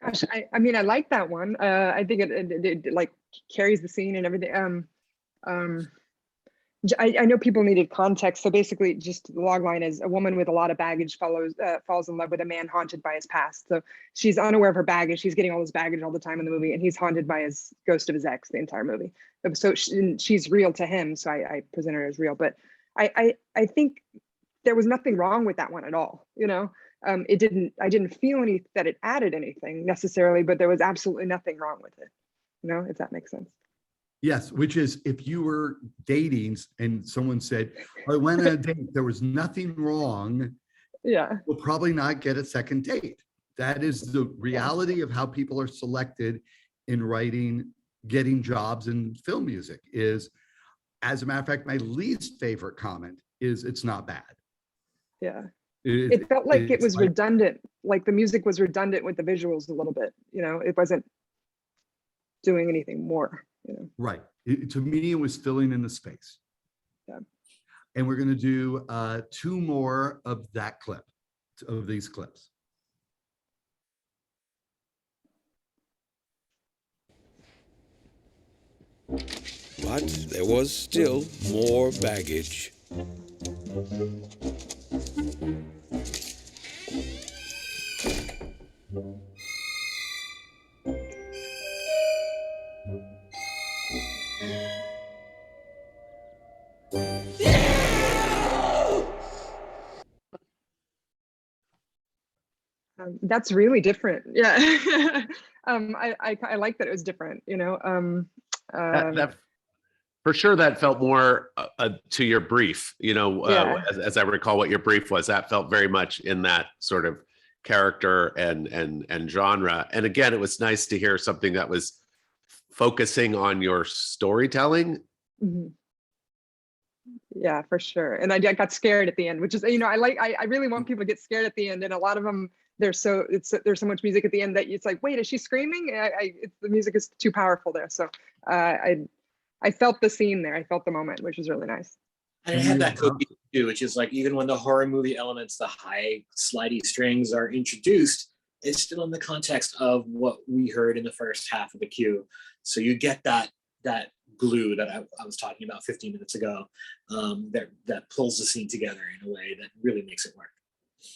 Gosh, I mean, I like that one. I think it like carries the scene and everything. I know people needed context. So basically just the log line is: a woman with a lot of baggage falls in love with a man haunted by his past. So she's unaware of her baggage. She's getting all this baggage all the time in the movie, and he's haunted by his ghost of his ex the entire movie. So she's real to him. So I present her as real, but I think there was nothing wrong with that one at all. You know, I didn't feel that it added anything necessarily, but there was absolutely nothing wrong with it. You know, if that makes sense. Yes, which is, if you were dating and someone said, I went on a date, there was nothing wrong, Yeah. we'll probably not get a second date. That is the reality of how people are selected in writing, getting jobs in film music. Is, as a matter of fact, my least favorite comment is, it's not bad. Yeah. It felt like it it's was redundant, like the music was redundant with the visuals a little bit, you know, it wasn't doing anything more, you know. right. To me, it was filling in the space. Yeah. And we're going to do 2 more of that clip, of these clips. But there was still more baggage. That's really different. Yeah. I like that it was different, you know. That for sure, that felt more to your brief, you know, Yeah. as I recall what your brief was, that felt very much in that sort of character and genre. And again, it was nice to hear something that was focusing on your storytelling. Mhm. Yeah, for sure. And I got scared at the end, which is, you know, I really want people to get scared at the end, and a lot of them, there's so much music at the end that it's like, wait, is she screaming? The music is too powerful there. So I felt the scene there. I felt the moment, which was really nice. And it had that cohesion too, which is like, even when the horror movie elements, the high slidey strings are introduced, it's still in the context of what we heard in the first half of the cue. So you get that glue that I was talking about 15 minutes ago, that pulls the scene together in a way that really makes it work.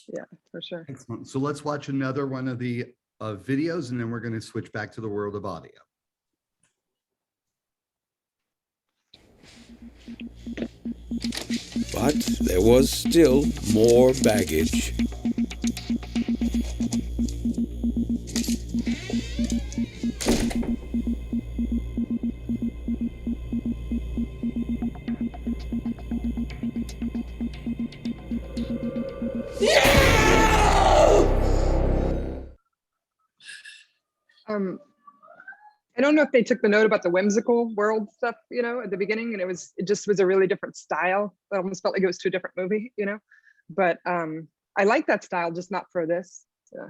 Yeah, for sure. Excellent. So let's watch another one of the videos, and then we're going to switch back to the world of audio. But there was still more baggage. I don't know if they took the note about the whimsical world stuff, you know, at the beginning, and it just was a really different style. It almost felt like it was to a different movie, you know. But I like that style, just not for this. Yeah.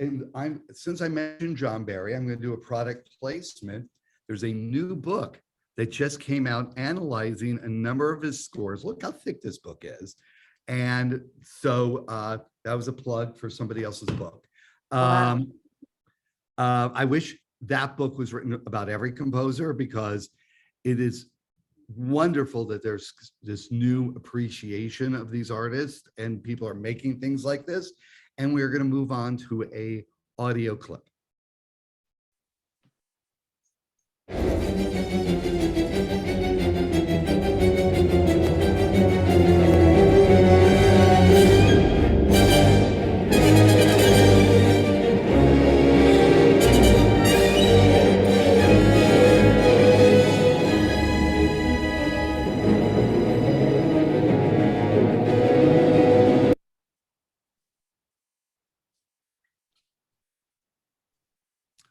And since I mentioned John Barry, I'm going to do a product placement. There's a new book that just came out analyzing a number of his scores. Look how thick this book is. And so that was a plug for somebody else's book. Wow. I wish that book was written about every composer, because it is wonderful that there's this new appreciation of these artists and people are making things like this. And we're going to move on to a audio clip.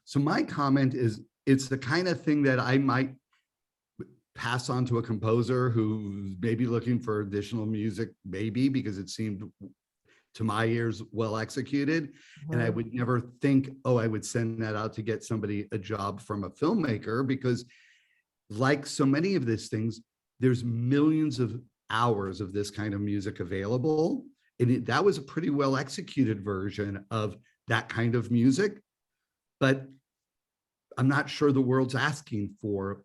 So my comment is, it's the kind of thing that I might pass on to a composer who's maybe looking for additional music, maybe because it seemed to my ears well executed. And I would never think, oh, I would send that out to get somebody a job from a filmmaker, because like so many of these things, there's millions of hours of this kind of music available. And that was a pretty well executed version of that kind of music. But I'm not sure the world's asking for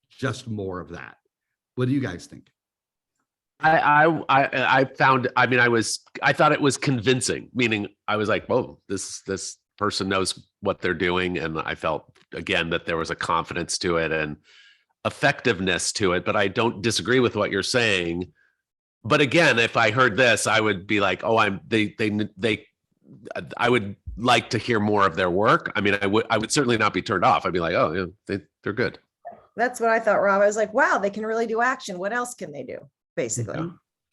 just more of that. What do you guys think? I found, I mean, I thought it was convincing, meaning I was like, whoa, this person knows what they're doing. And I felt, again, that there was a confidence to it and effectiveness to it, but I don't disagree with what you're saying. But again, if I heard this, I would be like, oh, I would like to hear more of their work. I mean, I would certainly not be turned off. I'd be like, oh, yeah, they're good. That's what I thought, Rob. I was like, wow, they can really do action. What else can they do? Basically.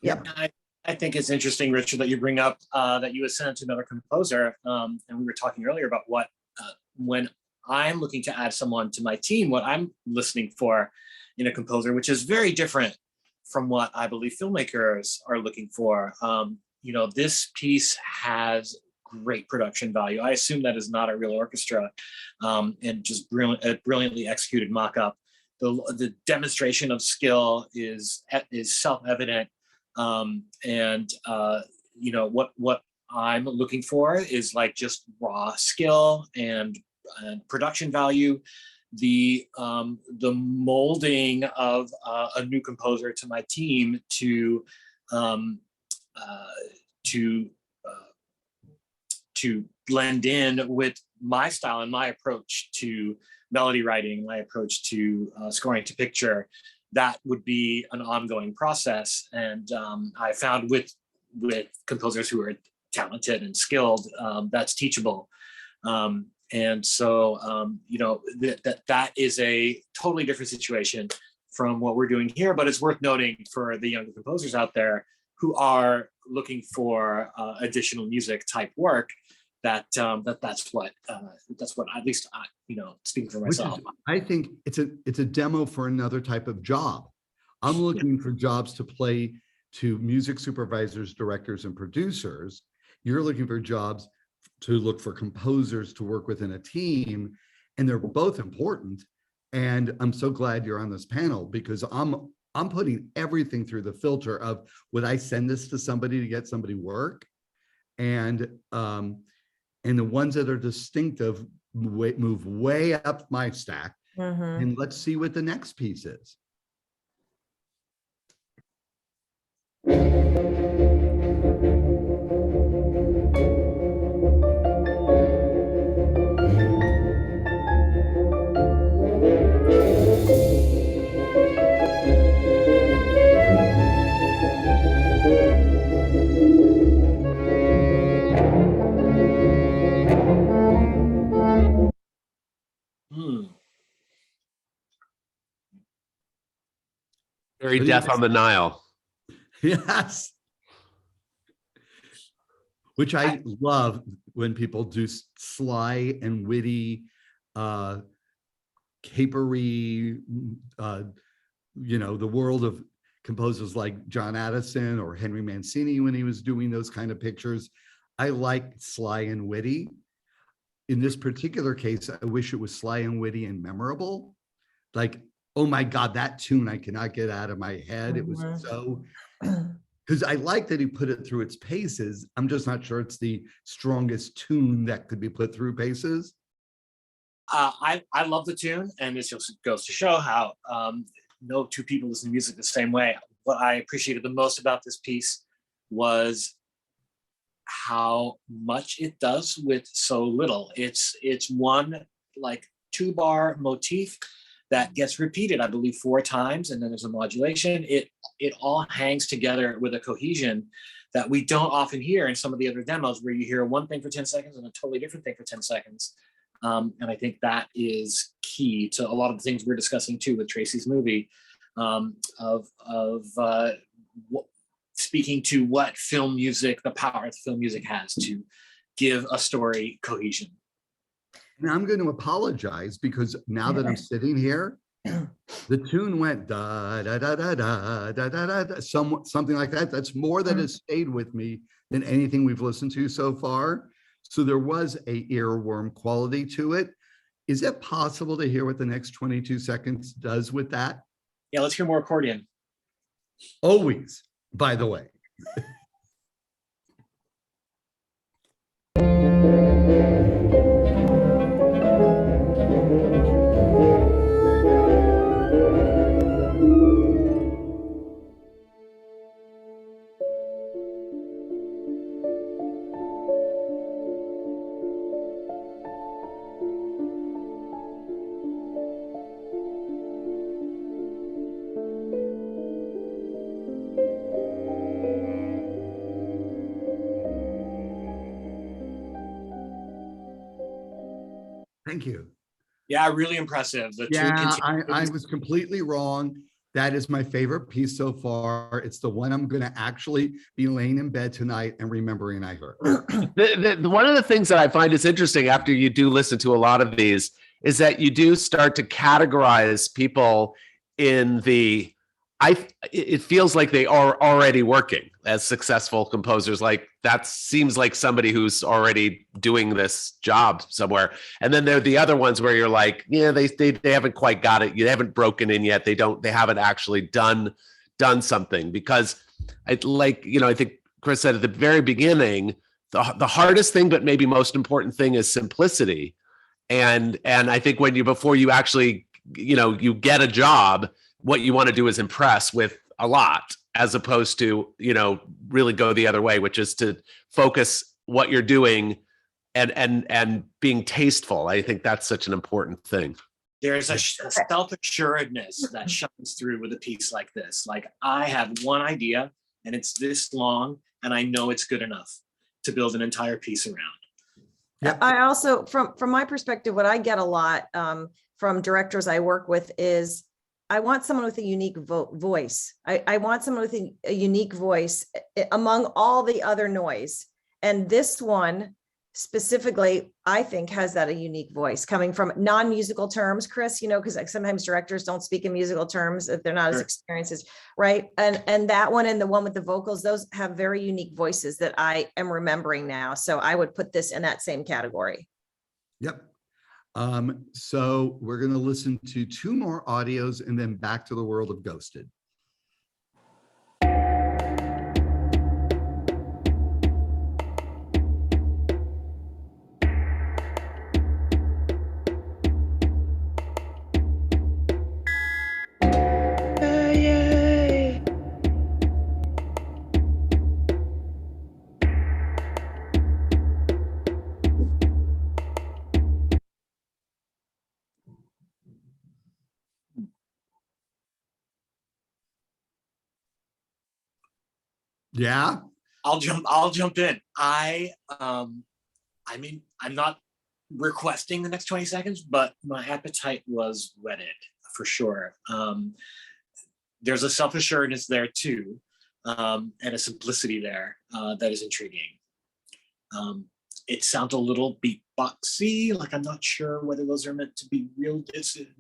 Yeah. Yep. I think it's interesting, Richard, that you bring up that you would send it to another composer. And we were talking earlier about what, when I'm looking to add someone to my team, what I'm listening for in a composer, which is very different from what I believe filmmakers are looking for. This piece has great production value. I assume that is not a real orchestra, and just brilliantly executed mock-up. The demonstration of skill is self-evident, what I'm looking for is like just raw skill and production value. The molding of a new composer to my team to blend in with my style and my approach to melody writing, my approach to scoring to picture. That would be an ongoing process, and I found with composers who are talented and skilled, that's teachable. And so, that is a totally different situation from what we're doing here, but it's worth noting for the younger composers out there who are looking for additional music type work, that's what at least I, speaking for myself. I think it's a demo for another type of job. I'm looking for jobs to play to music supervisors, directors, and producers. You're looking for jobs to look for composers to work within a team, and they're both important. And I'm so glad you're on this panel, because I'm putting everything through the filter of, would I send this to somebody to get somebody work? And the ones that are distinctive move way up my stack. And let's see what the next piece is. Very Death on the Nile. Yes. Which I love when people do sly and witty, capery, the world of composers like John Addison or Henry Mancini when he was doing those kind of pictures. I like sly and witty. In this particular case, I wish it was sly and witty and memorable. Like, oh my God, that tune I cannot get out of my head. It was so, because I like that he put it through its paces. I'm just not sure it's the strongest tune that could be put through paces. I love the tune, and this just goes to show how no two people listen to music the same way. What I appreciated the most about this piece was how much it does with so little. It's one like 2-bar motif that gets repeated, I believe, 4 times, and then there's a modulation. It all hangs together with a cohesion that we don't often hear in some of the other demos, where you hear one thing for 10 seconds and a totally different thing for 10 seconds. And I think that is key to a lot of the things we're discussing too with Tracy's movie, speaking to what film music, the power that film music has to give a story cohesion. And I'm going to apologize, because now that I'm sitting here, the tune went da da da da da da da da, something like that. That's more that has stayed with me than anything we've listened to so far. So there was a earworm quality to it. Is it possible to hear what the next 22 seconds does with that? Yeah, let's hear more accordion. Always, by the way. Thank you. Yeah, really impressive. The Yeah, I was completely wrong. That is my favorite piece so far. It's the one I'm going to actually be laying in bed tonight and remembering I heard. One of the things that I find is interesting after you do listen to a lot of these is that you do start to categorize people in the it feels like they are already working as successful composers. Like that seems like somebody who's already doing this job somewhere. And then there are the other ones where you're like, yeah, they haven't quite got it. You haven't broken in yet. They haven't actually done something, because I think Chris said at the very beginning, the hardest thing, but maybe most important thing, is simplicity. And I think before you actually, you get a job, what you want to do is impress with a lot, as opposed to, really go the other way, which is to focus what you're doing and being tasteful. I think that's such an important thing. There's a self-assuredness that shines through with a piece like this. Like, I have one idea and it's this long, and I know it's good enough to build an entire piece around. Yep. I also, from my perspective, what I get a lot from directors I work with is, I want someone with a unique voice. I want someone with a unique voice among all the other noise. And this one specifically, I think, has that a unique voice coming from non-musical terms, Chris, because like sometimes directors don't speak in musical terms if they're not as experienced as, right? And that one and the one with the vocals, those have very unique voices that I am remembering now. So I would put this in that same category. Yep. So we're going to listen to 2 more audios and then back to the world of Ghosted. Yeah. I'll jump in. I'm not requesting the next 20 seconds, but my appetite was whetted for sure. There's a self-assuredness there too, and a simplicity there that is intriguing. It sounds a little beatboxy, like I'm not sure whether those are meant to be real.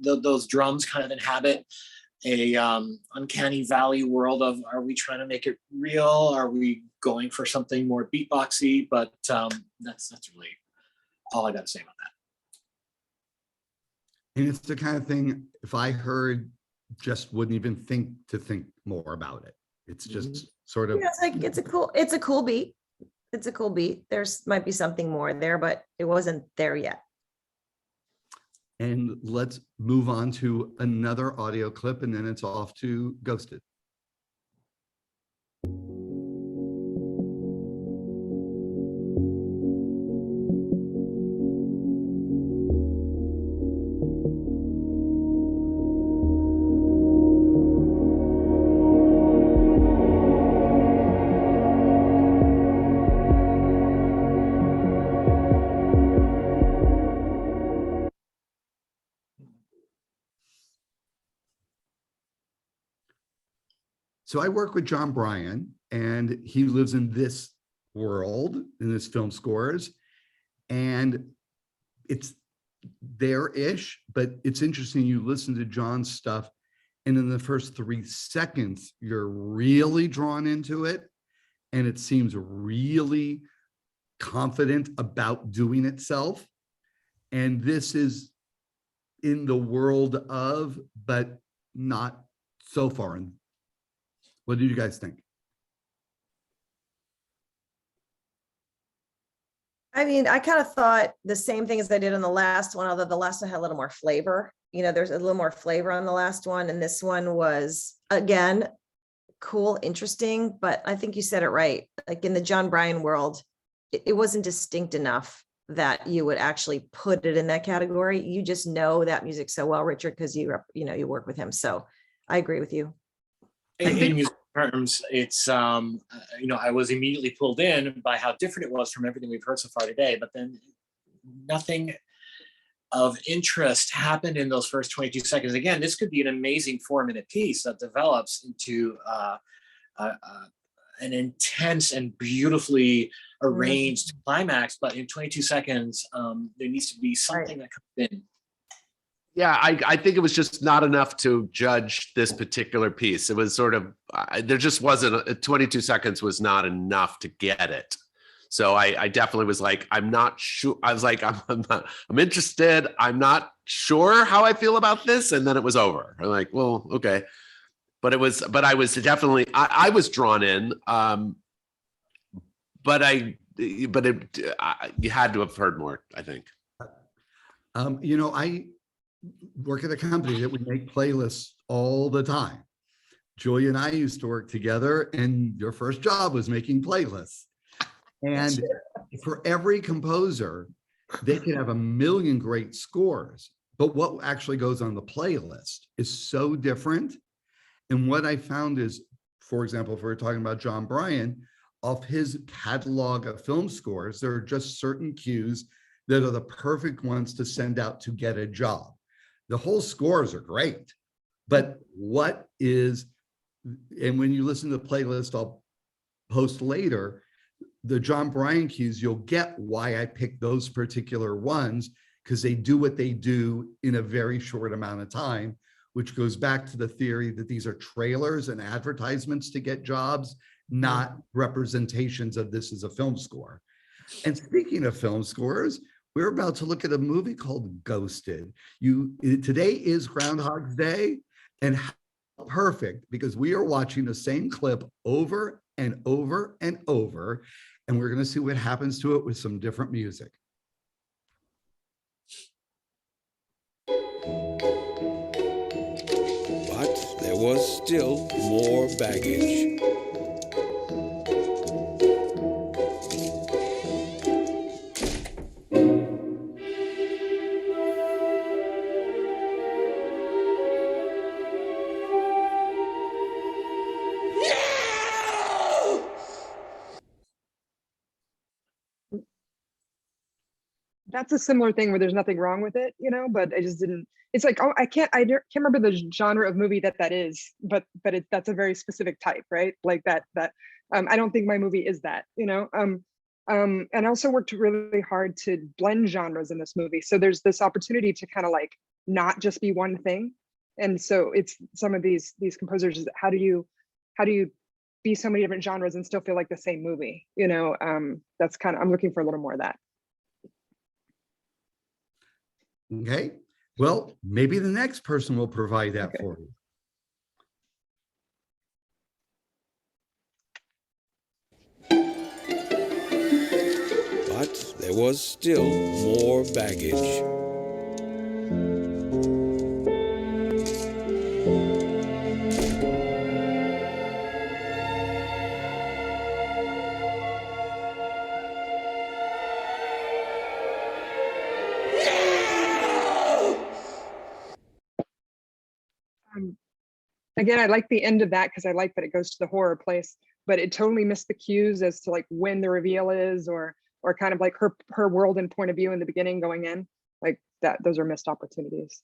Those drums kind of inhabit a uncanny valley world of, are we trying to make it real? Are we going for something more beatboxy? But that's really all I got to say about that. And it's the kind of thing, if I heard, just wouldn't even think more about it. It's just sort of, Yeah, it's a cool beat. It's a cool beat. There's might be something more there, but it wasn't there yet. and let's move on to another audio clip, and then it's off to Ghosted. So I work with John Bryan, and he lives in this world, in this film scores, and it's there-ish, but it's interesting. You listen to John's stuff, and in the first 3 seconds, you're really drawn into it, and it seems really confident about doing itself. And this is in the world of, but not so far in. What do you guys think? I mean, I kind of thought the same thing as I did on the last one, although the last one had a little more flavor. You know, there's a little more flavor on the last one. And this one was, again, cool, interesting. But I think you said it right. Like in the John Bryan world, it wasn't distinct enough that you would actually put it in that category. You just know that music so well, Richard, because you work with him. So I agree with you. In music terms, it's I was immediately pulled in by how different it was from everything we've heard so far today, but then nothing of interest happened in those first 22 seconds. Again, this could be an amazing 4-minute piece that develops into an intense and beautifully arranged climax, but in 22 seconds, there needs to be something that comes in. Yeah, I think it was just not enough to judge this particular piece. It was sort of, there just wasn't, 22 seconds was not enough to get it. So I definitely was like, I'm not sure. I was like, I'm interested. I'm not sure how I feel about this. And then it was over. I'm like, well, okay. But I was definitely, I was drawn in. You had to have heard more, I think. I work at a company that we make playlists all the time. Julia and I used to work together, and your first job was making playlists. And for every composer, they can have a million great scores, but what actually goes on the playlist is so different. And what I found is, for example, if we're talking about John Bryan, off his catalog of film scores, there are just certain cues that are the perfect ones to send out to get a job. The whole scores are great, but what is, and when you listen to the playlist I'll post later, the John Bryan cues, you'll get why I picked those particular ones, because they do what they do in a very short amount of time, which goes back to the theory that these are trailers and advertisements to get jobs, not representations of this as a film score. And speaking of film scores, we're about to look at a movie called Ghosted. Today is Groundhog's Day, and how perfect, because we are watching the same clip over and over and over, and we're going to see what happens to it with some different music. But there was still more baggage. That's a similar thing where there's nothing wrong with it, but I just didn't. It's like, oh, I can't remember the genre of movie that is, but that's a very specific type, right? Like that I don't think my movie is that, and I also worked really hard to blend genres in this movie. So there's this opportunity to kind of like not just be one thing. And so it's some of these composers, how do you be so many different genres and still feel like the same movie? That's kind of, I'm looking for a little more of that. Okay, well, maybe the next person will provide that for you. But there was still more baggage. Again, I like the end of that because I like that it goes to the horror place, but it totally missed the cues as to like when the reveal is, or kind of like her world and point of view in the beginning going in, like that. Those are missed opportunities.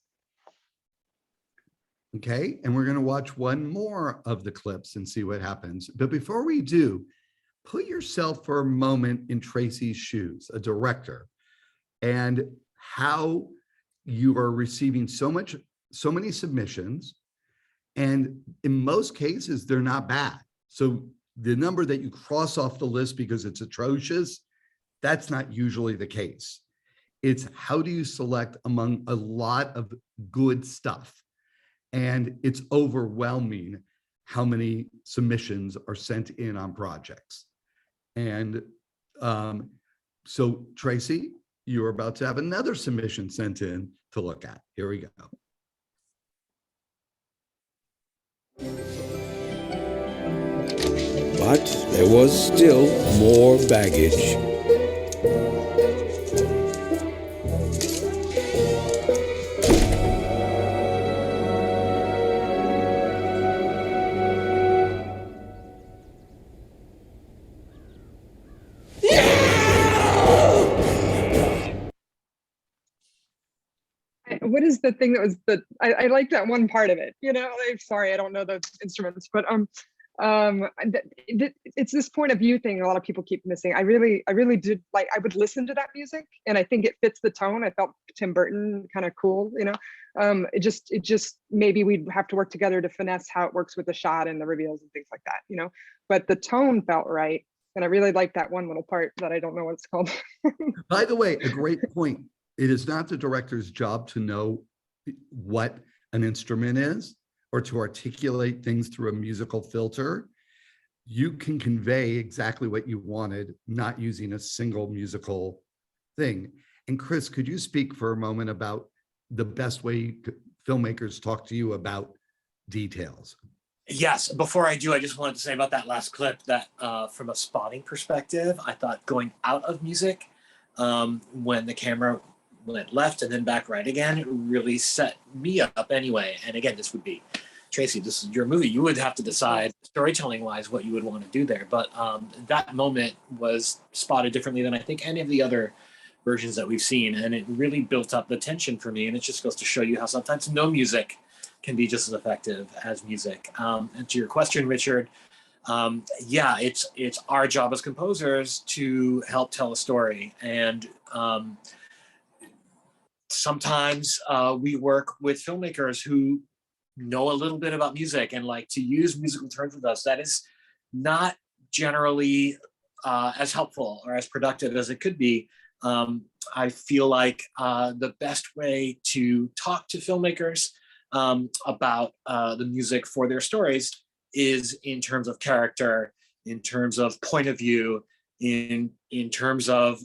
Okay, and we're going to watch one more of the clips and see what happens. But before we do, put yourself for a moment in Tracy's shoes, a director, and how you are receiving so many submissions. And in most cases, they're not bad. So the number that you cross off the list because it's atrocious, that's not usually the case. It's how do you select among a lot of good stuff? And it's overwhelming how many submissions are sent in on projects. And so Tracy, you're about to have another submission sent in to look at. Here we go. But there was still more baggage. What is the thing that was I like that one part of it, I'm sorry, I don't know the instruments, but It's this point of view thing a lot of people keep missing. I really did like, I would listen to that music and I think it fits the tone. I felt Tim Burton kind of cool, you know. It just maybe we'd have to work together to finesse how it works with the shot and the reveals and things like that, you know. But the tone felt right. And I really like that one little part that I don't know what it's called. By the way, a great point. It is not the director's job to know what an instrument is or to articulate things through a musical filter. You can convey exactly what you wanted, not using a single musical thing. And Chris, could you speak for a moment about the best way filmmakers talk to you about details? Yes, before I do, I just wanted to say about that last clip that from a spotting perspective, I thought going out of music, when the camera went left and then back right again, it really set me up anyway. And again, this would be, Tracy, this is your movie. You would have to decide storytelling wise what you would want to do there. But that moment was spotted differently than I think any of the other versions that we've seen. And it really built up the tension for me. And it just goes to show you how sometimes no music can be just as effective as music. And to your question, Richard, yeah, it's our job as composers to help tell a story. And sometimes we work with filmmakers who know a little bit about music and like to use musical terms with us. That is not generally as helpful or as productive as it could be. I feel like the best way to talk to filmmakers about the music for their stories is in terms of character, in terms of point of view, in terms of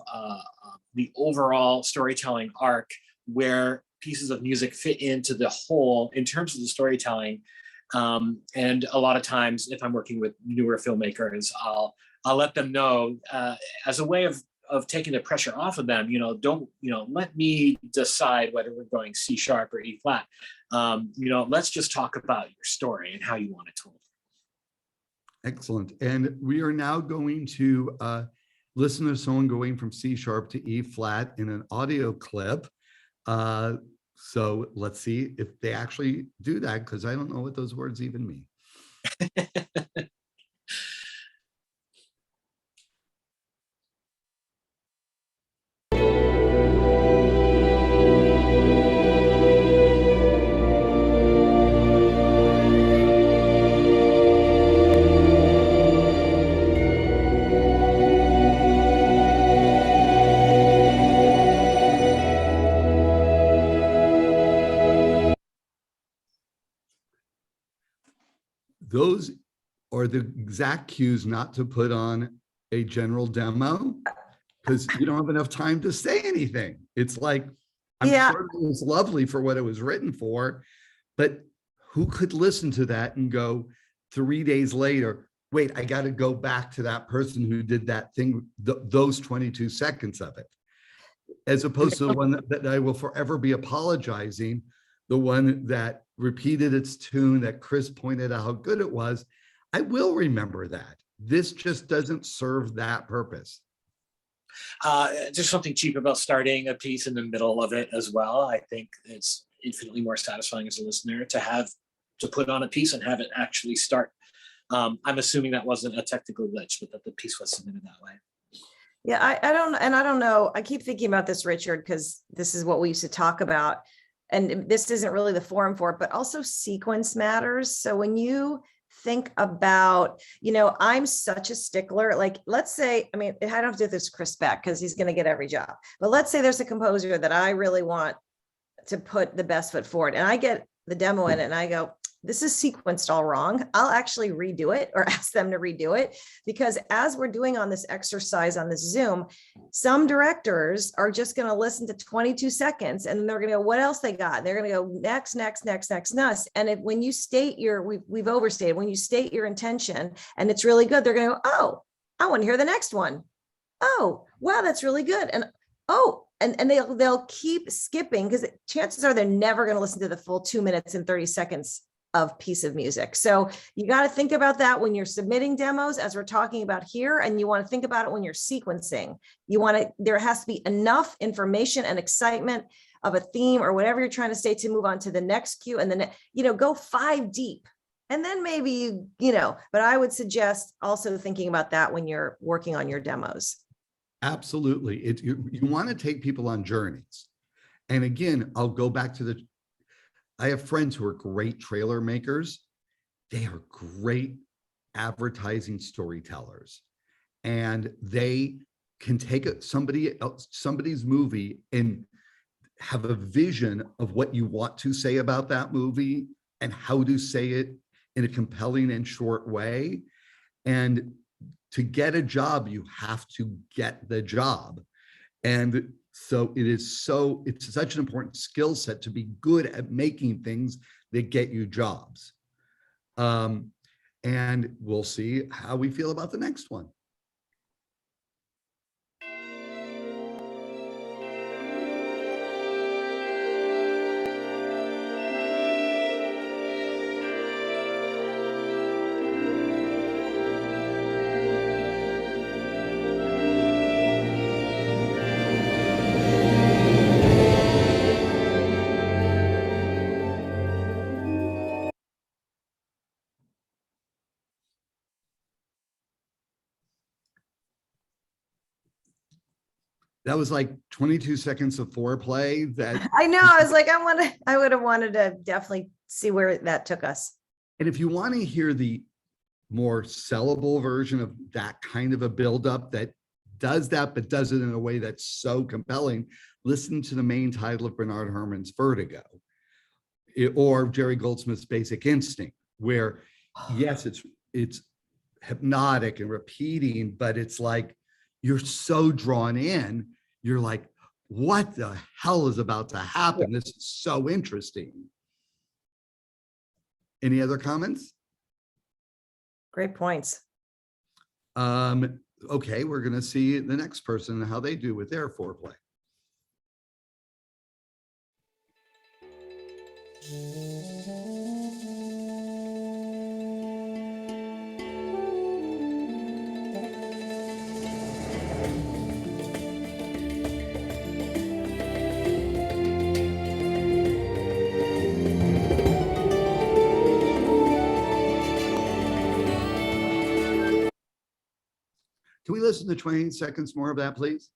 the overall storytelling arc, where pieces of music fit into the whole in terms of the storytelling. And a lot of times, if I'm working with newer filmmakers, I'll let them know as a way of taking the pressure off of them. Don't let me decide whether we're going C sharp or E flat. Let's just talk about your story and how you want it told. Excellent. And we are now going to listen to someone going from C sharp to E flat in an audio clip. So let's see if they actually do that, because I don't know what those words even mean. Those are the exact cues not to put on a general demo, because you don't have enough time to say anything. It's like, I'm sure it was lovely for what it was written for, but who could listen to that and go 3 days later, wait, I got to go back to that person who did that thing, those 22 seconds of it, as opposed to the one that I will forever be apologizing, the one that repeated its tune that Chris pointed out how good it was. I will remember that. This just doesn't serve that purpose. There's something cheap about starting a piece in the middle of it as well. I think it's infinitely more satisfying as a listener to put on a piece and have it actually start. I'm assuming that wasn't a technical glitch, but that the piece was submitted that way. Yeah, I don't know. I keep thinking about this, Richard, because this is what we used to talk about. And this isn't really the forum for it, but also sequence matters. So when you think about, I'm such a stickler, like, let's say, I don't have to do this Chris Beck because he's going to get every job, but let's say there's a composer that I really want to put the best foot forward, and I get the demo in it and I go, this is sequenced all wrong. I'll actually redo it or ask them to redo it, because as we're doing on this exercise on this Zoom, some directors are just going to listen to 22 seconds and then they're going to go, what else they got? They're going to go next. And when you state we've overstated, when you state your intention and it's really good, they're going to go, oh, I want to hear the next one. Oh, wow, that's really good. And and they'll keep skipping, because chances are they're never going to listen to the full 2 minutes and 30 seconds of piece of music. So you got to think about that when you're submitting demos, as we're talking about here, and you want to think about it when you're sequencing. There has to be enough information and excitement of a theme or whatever you're trying to say to move on to the next cue, and then go 5 deep And then maybe you know, but I would suggest also thinking about that when you're working on your demos. Absolutely. You want to take people on journeys. And again, I'll go back to I have friends who are great trailer makers. They are great advertising storytellers. And they can take somebody's movie and have a vision of what you want to say about that movie and how to say it in a compelling and short way. And to get a job, you have to get the job. And so it's such an important skill set to be good at making things that get you jobs. And we'll see how we feel about the next one. That was like 22 seconds of foreplay that I know, I was like, I would have wanted to definitely see where that took us. and if you want to hear the more sellable version of that kind of a buildup that does that, but does it in a way that's so compelling, listen to the main title of Bernard Herrmann's Vertigo or Jerry Goldsmith's Basic Instinct, where yes, it's hypnotic and repeating, but it's like you're so drawn in, you're like, what the hell is about to happen? This is so interesting. Any other comments? Great points. Okay, we're going to see the next person and how they do with their foreplay. Can we listen to 20 seconds more of that, please?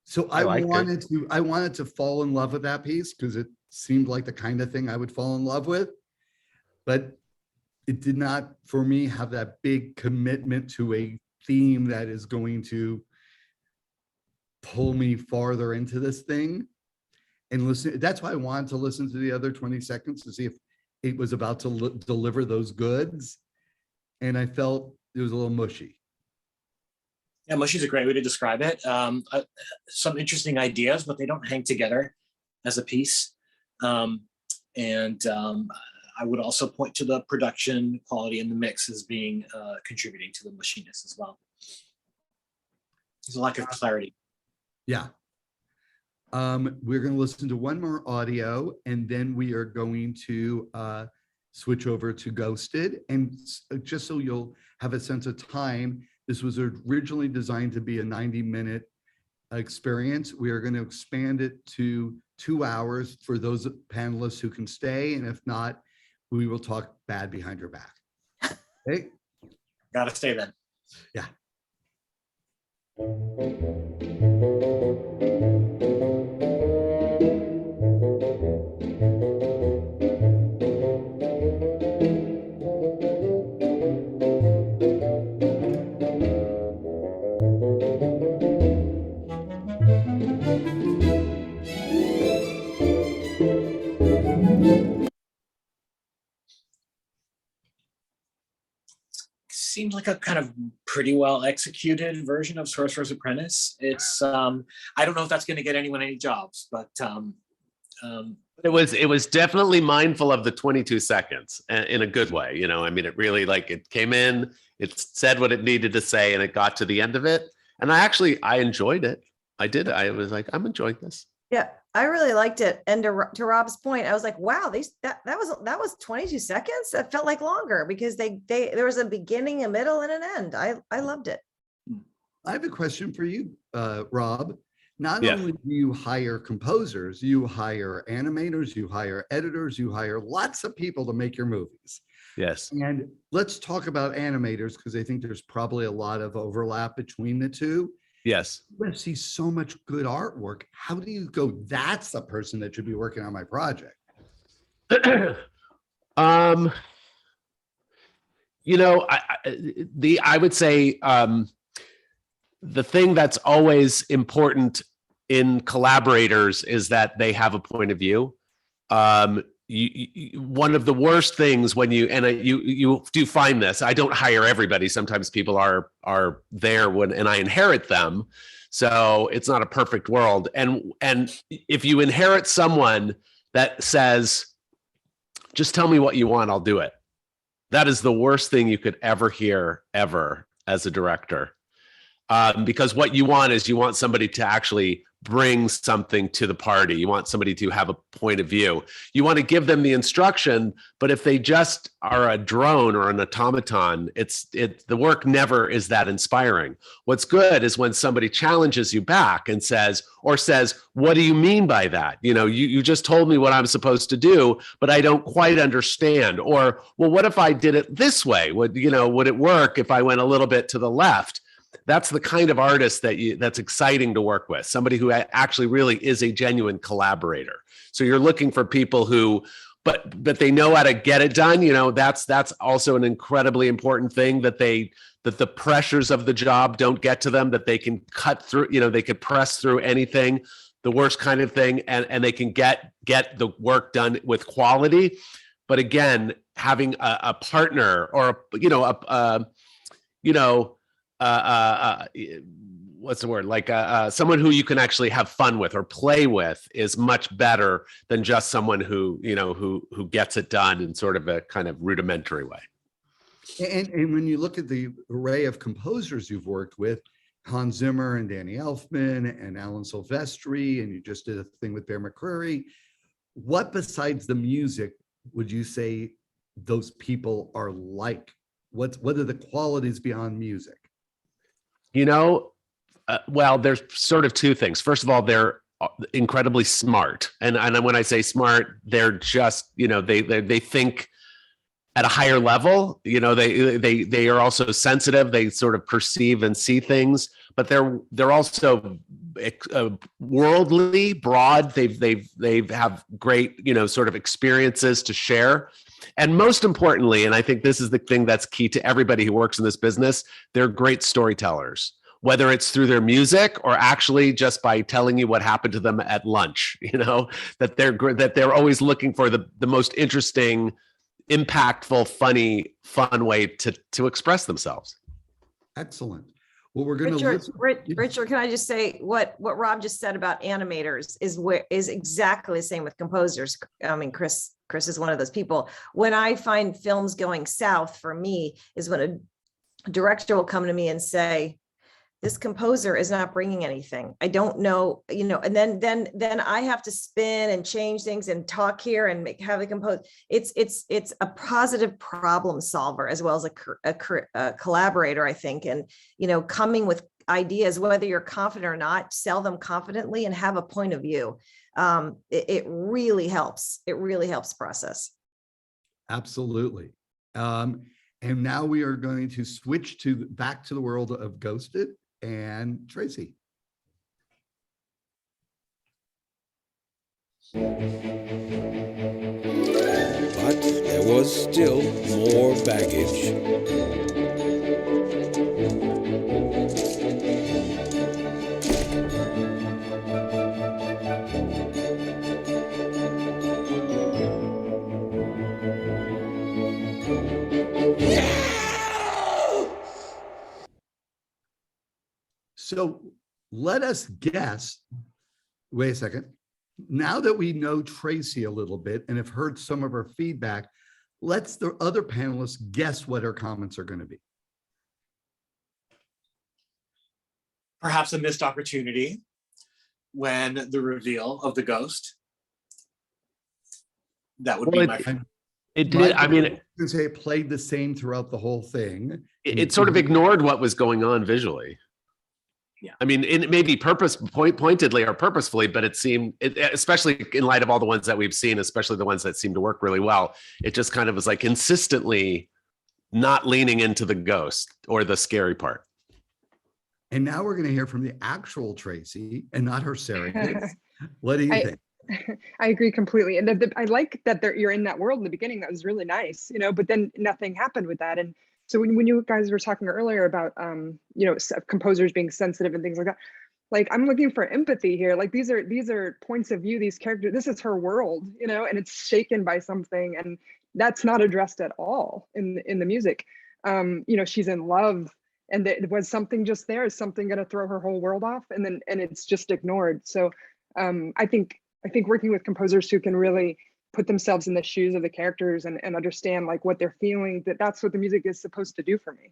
So I wanted to fall in love with that piece because it seemed like the kind of thing I would fall in love with, but it did not, for me, have that big commitment to a theme that is going to pull me farther into this thing. And listen, that's why I wanted to listen to the other 20 seconds to see if it was about to deliver those goods. And I felt it was a little mushy. Yeah, mushy is a great way to describe it. Some interesting ideas, but they don't hang together as a piece. I would also point to the production quality and the mix as being contributing to the mushiness as well. There's a lack of clarity. Yeah. We're going to listen to one more audio, and then we are going to switch over to Ghosted. And just so you'll have a sense of time, this was originally designed to be a 90-minute experience. We are going to expand it to 2 hours for those panelists who can stay. And if not, we will talk bad behind your back. Okay? Gotta stay then. Yeah. Seems like a kind of pretty well executed version of Sorcerer's Apprentice. It's I don't know if that's going to get anyone any jobs, but It was definitely mindful of the 22 seconds in a good way. You know, I mean, it really like it came in, it said what it needed to say, and it got to the end of it. And I enjoyed it. I did. I was like, I'm enjoying this. Yeah, I really liked it. And to Rob's point, I was like, wow, that was 22 seconds. That felt like longer because there was a beginning, a middle, and an end. I loved it. I have a question for you, Rob. Not Yeah. only do you hire composers, you hire animators, you hire editors, you hire lots of people to make your movies. Yes. And let's talk about animators because I think there's probably a lot of overlap between the two. Yes. You're gonna see so much good artwork. How do you go, that's the person that should be working on my project? You know, I would say the thing that's always important in collaborators is that they have a point of view. One of the worst things when you do find this, I don't hire everybody. Sometimes people are there and I inherit them. So it's not a perfect world. And if you inherit someone that says, just tell me what you want, I'll do it. That is the worst thing you could ever hear ever as a director. Because what you want is you want somebody to actually bring something to the party. You want somebody to have a point of view. You want to give them the instruction, but if they just are a drone or an automaton, the work never is that inspiring. What's good is when somebody challenges you back and says, what do you mean by that? You know, you just told me what I'm supposed to do, but I don't quite understand. Or, well, what if I did it this way? Would it work if I went a little bit to the left? That's the kind of artist that's exciting to work with, somebody who actually really is a genuine collaborator. So you're looking for people who, but they know how to get it done. You know, that's also an incredibly important thing, that the pressures of the job don't get to them, that they can cut through, you know, they could press through anything, the worst kind of thing, and they can get the work done with quality. But again, having a partner or what's the word? Like someone who you can actually have fun with or play with is much better than just someone who gets it done in sort of a kind of rudimentary way. And when you look at the array of composers you've worked with, Hans Zimmer and Danny Elfman and Alan Silvestri, and you just did a thing with Bear McCreary, what besides the music would you say those people are like? What are the qualities beyond music? You know, well, there's sort of two things. First of all, they're incredibly smart. And when I say smart, they're just, they think at a higher level. You know, they are also sensitive. They sort of perceive and see things, but they're also worldly, broad. They have great, sort of experiences to share. And most importantly, and I think this is the thing that's key to everybody who works in this business, they're great storytellers, whether it's through their music or actually just by telling you what happened to them at lunch, that they're always looking for the most interesting, impactful, funny, fun way to express themselves. Excellent. Well, we're going to Richard, can I just say what Rob just said about animators is exactly the same with composers. I mean, Chris is one of those people. When I find films going south for me is when a director will come to me and say, this composer is not bringing anything. I don't know, and then I have to spin and change things and talk here and have it compose. It's a positive problem solver as well as a collaborator, I think. And, coming with ideas, whether you're confident or not, sell them confidently and have a point of view. It really helps. It really helps process. Absolutely. And now we are going to switch back to the world of Ghosted and Tracy. But there was still more baggage. So let us guess. Wait a second. now that we know Tracy a little bit and have heard some of her feedback, let's the other panelists guess what her comments are going to be. Perhaps a missed opportunity when the reveal of the ghost. That would be my. It did. I mean, I can say it played the same throughout the whole thing. it sort of ignored what was going on visually. Yeah. I mean, it may be pointedly or purposefully, but it seemed, especially in light of all the ones that we've seen, especially the ones that seem to work really well, it just kind of was like insistently not leaning into the ghost or the scary part. And now we're going to hear from the actual Tracy and not her surrogate. What do you think? I agree completely. And I like that you're in that world in the beginning. That was really nice, but then nothing happened with that. And so when you guys were talking earlier about, composers being sensitive and things like that, like I'm looking for empathy here. Like these are points of view, these characters, this is her world, and it's shaken by something, and that's not addressed at all in the music. She's in love, and there was something just there. Is something going to throw her whole world off? And it's just ignored. So I think working with composers who can really put themselves in the shoes of the characters and understand like what they're feeling, that's what the music is supposed to do for me,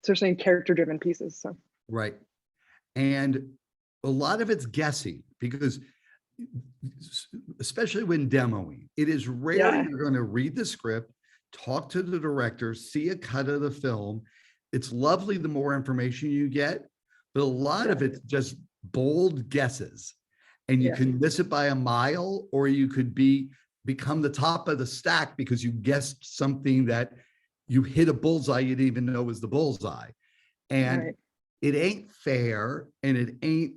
especially in character driven pieces. So. Right. And a lot of it's guessing, because especially when demoing, it is rare you're going to read the script, talk to the director, see a cut of the film. It's lovely the more information you get, but a lot of it's just bold guesses. And you can miss it by a mile, or you could become the top of the stack because you guessed something that you hit a bullseye you didn't even know was the bullseye. And it ain't fair, and it ain't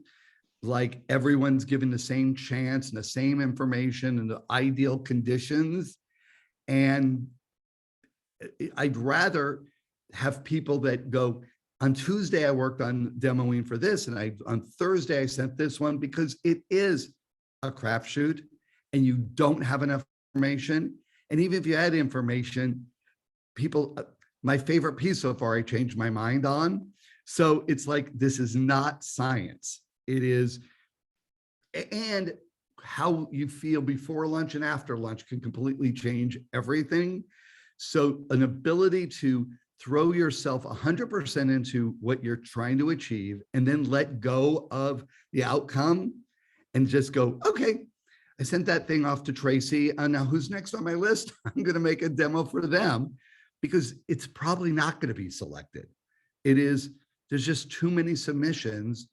like everyone's given the same chance and the same information and the ideal conditions. And I'd rather have people that go, on Tuesday, I worked on demoing for this, and on Thursday, I sent this one, because it is a crapshoot and you don't have enough information. And even if you had information, my favorite piece so far, I changed my mind on. So it's like, this is not science. It is, and how you feel before lunch and after lunch can completely change everything. So an ability to throw yourself 100% into what you're trying to achieve, and then let go of the outcome and just go, okay, I sent that thing off to Tracy, and now who's next on my list? I'm going to make a demo for them, because it's probably not going to be selected. There's just too many submissions,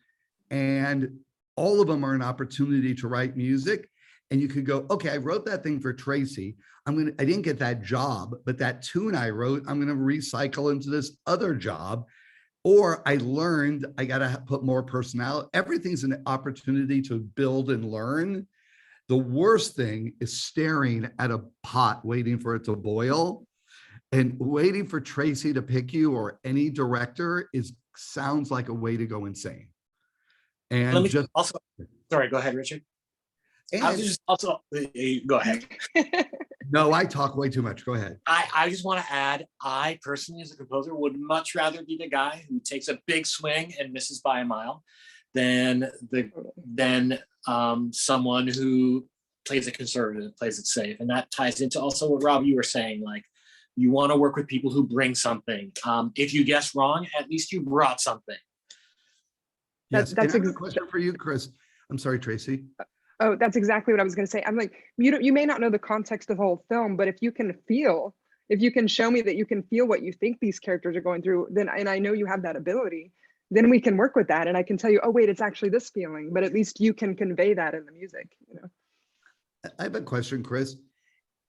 and all of them are an opportunity to write music. And you could go, okay, I wrote that thing for Tracy. I didn't get that job, but that tune I wrote, I'm going to recycle into this other job. Or I learned I got to put more personality. Everything's an opportunity to build and learn. The worst thing is staring at a pot waiting for it to boil, and waiting for Tracy to pick you, or any director, sounds like a way to go insane. And Let me also, sorry, go ahead, Richard. I was just also, go ahead. No, I talk way too much. Go ahead. I just want to add, I personally, as a composer, would much rather be the guy who takes a big swing and misses by a mile than someone who plays it conservative, plays it safe. And that ties into also what Rob, you were saying, like, you want to work with people who bring something. If you guess wrong, at least you brought something. Yes, that's a question for you, Chris. I'm sorry, Tracy. Oh, that's exactly what I was going to say. I'm like, you may not know the context of the whole film, but if you can show me that you can feel what you think these characters are going through, then, and I know you have that ability, then we can work with that. And I can tell you, oh, wait, it's actually this feeling, but at least you can convey that in the music, I have a question, Chris.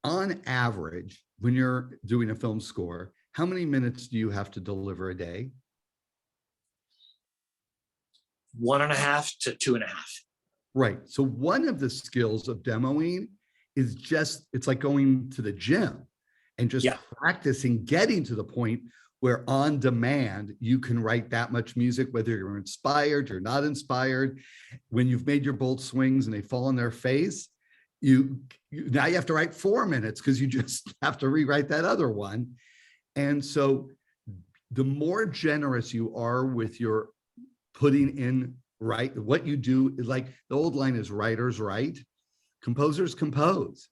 On average, when you're doing a film score, how many minutes do you have to deliver a day? 1.5 to 2.5. Right. So one of the skills of demoing is it's like going to the gym and just practicing getting to the point where on demand, you can write that much music, whether you're inspired, you're not inspired. When you've made your bold swings and they fall on their face, now you have to write 4 minutes because you just have to rewrite that other one. And so the more generous you are with your putting in right? What you do is like the old line is writers write, composers compose.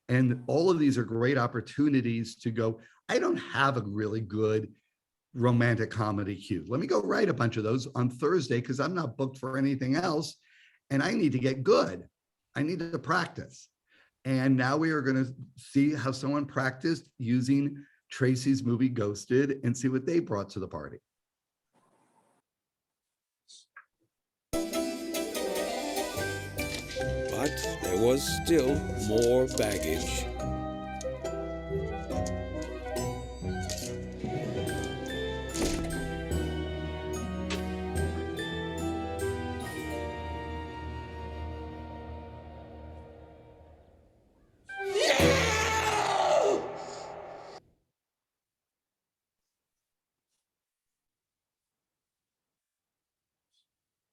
And all of these are great opportunities to go, I don't have a really good romantic comedy cue. Let me go write a bunch of those on Thursday because I'm not booked for anything else. And I need to get good. I need to practice. And now we are going to see how someone practiced using Tracy's movie Ghosted and see what they brought to the party. But there was still more baggage.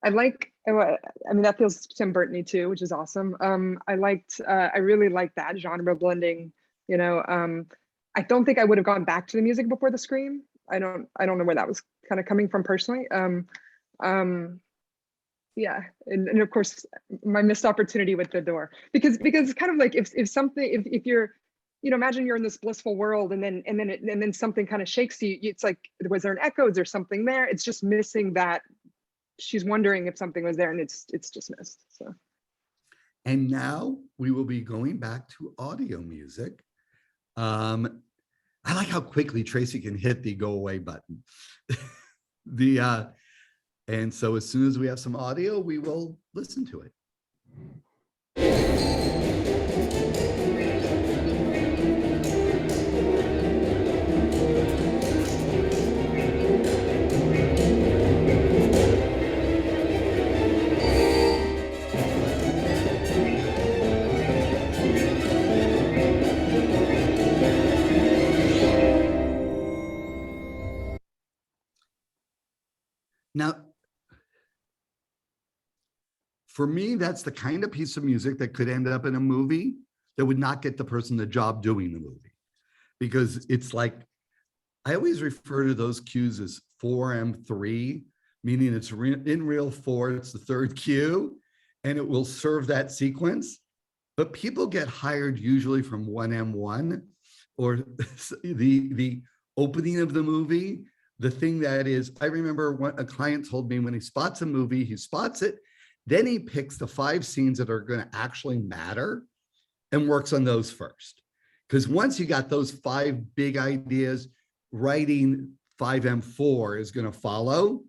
I like, I mean, that feels Tim Burton-y too, which is awesome. I really liked that genre blending, you know. I don't think I would have gone back to the music before the Scream. I don't know where that was kind of coming from personally. Yeah, and of course my missed opportunity with The Door, because it's kind of like if you're, you know, imagine you're in this blissful world and then something kind of shakes you. It's like, was there an echo? Is there something there? It's just missing that. She's wondering if something was there, and it's just missed. So, and now we will be going back to audio music. I like how quickly Tracy can hit the go away button. And so as soon as we have some audio, we will listen to it. Now, for me, that's the kind of piece of music that could end up in a movie that would not get the person the job doing the movie. Because it's like, I always refer to those cues as 4M3, meaning it's in real 4, it's the third cue, and it will serve that sequence. But people get hired usually from 1M1, or the opening of the movie. The thing that is, I remember what a client told me, when he spots a movie, he spots it, then he picks the 5 scenes that are going to actually matter and works on those first. Because once you got those 5 big ideas, writing 5M4 is going to follow.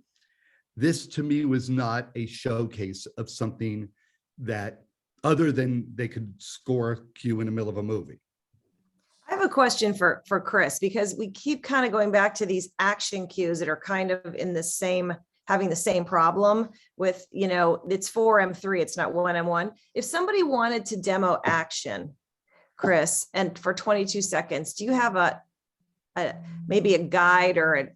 This to me was not a showcase of something that, other than they could score a cue in the middle of a movie. I have a question for Chris, because we keep kind of going back to these action cues that are kind of in the same, having the same problem with, you know, it's 4M3, it's not 1M1. If somebody wanted to demo action, Chris, and for 22 seconds, do you have maybe a guide or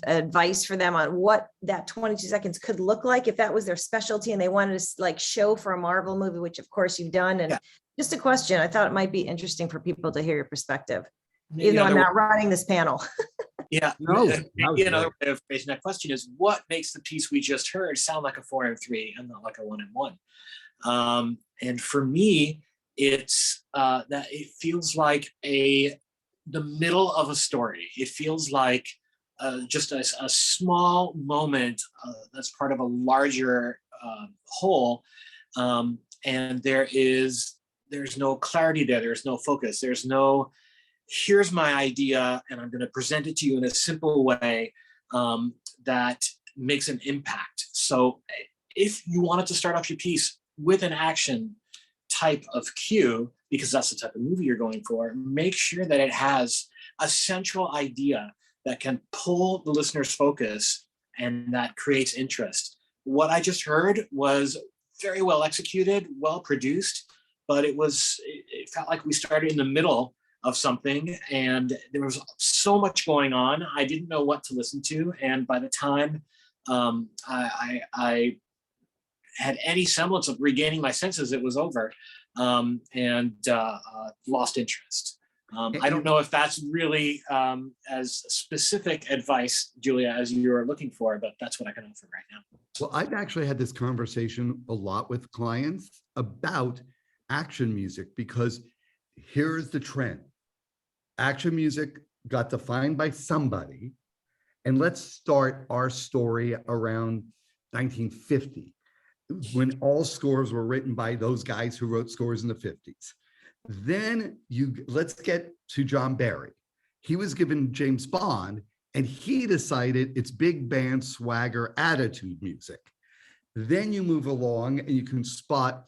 advice for them on what that 22 seconds could look like if that was their specialty and they wanted to like show for a Marvel movie, which of course you've done? And just a question, I thought it might be interesting for people to hear your perspective, even though I'm not running this panel. Yeah, No, maybe another way of phrasing that question is, what makes the piece we just heard sound like a 4M3 and not like a 1M1? And for me, it's that it feels like the middle of a story. It feels like just a small moment that's part of a larger whole, and there's no clarity there. There's no focus. There's no, here's my idea, and I'm going to present it to you in a simple way that makes an impact. So if you wanted to start off your piece with an action type of cue, because that's the type of movie you're going for, make sure that it has a central idea that can pull the listener's focus and that creates interest. What I just heard was very well executed, well produced, but it felt like we started in the middle of something and there was so much going on. I didn't know what to listen to. And by the time I had any semblance of regaining my senses, it was over, and lost interest. I don't know if that's really as specific advice, Julia, as you're looking for, but that's what I can offer right now. Well, I've actually had this conversation a lot with clients about action music, because here's the trend. Action music got defined by somebody, and let's start our story around 1950, when all scores were written by those guys who wrote scores in the 50s. Then let's get to John Barry. He was given James Bond, and he decided it's big band swagger attitude music. Then you move along and you can spot,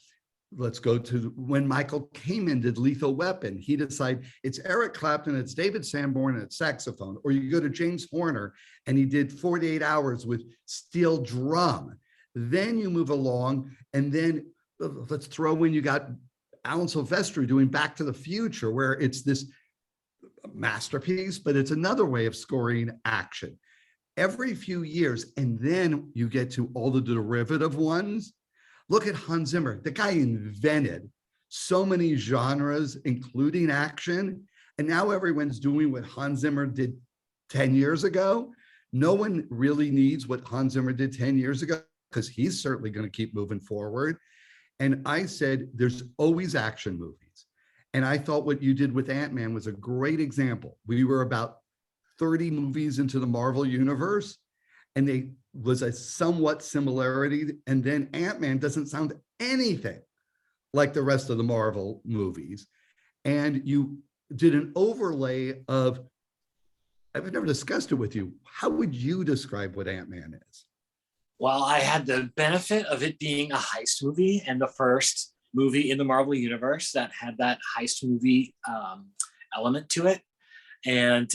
let's go to when Michael Kamen did Lethal Weapon. He decided it's Eric Clapton, it's David Sanborn, and it's saxophone. Or you go to James Horner and he did 48 Hours with steel drum. Then you move along, and then let's throw in, you got Alan Silvestri doing Back to the Future, where it's this masterpiece, but it's another way of scoring action. Every few years, and then you get to all the derivative ones. Look at Hans Zimmer. The guy invented so many genres, including action, and now everyone's doing what Hans Zimmer did 10 years ago. No one really needs what Hans Zimmer did 10 years ago, because he's certainly going to keep moving forward. And I said, there's always action movies. And I thought what you did with Ant-Man was a great example. We were about 30 movies into the Marvel universe, and they was a somewhat similarity. And then Ant-Man doesn't sound anything like the rest of the Marvel movies. And you did an overlay of, I've never discussed it with you. How would you describe what Ant-Man is? Well, I had the benefit of it being a heist movie, and the first movie in the Marvel universe that had that heist movie element to it. And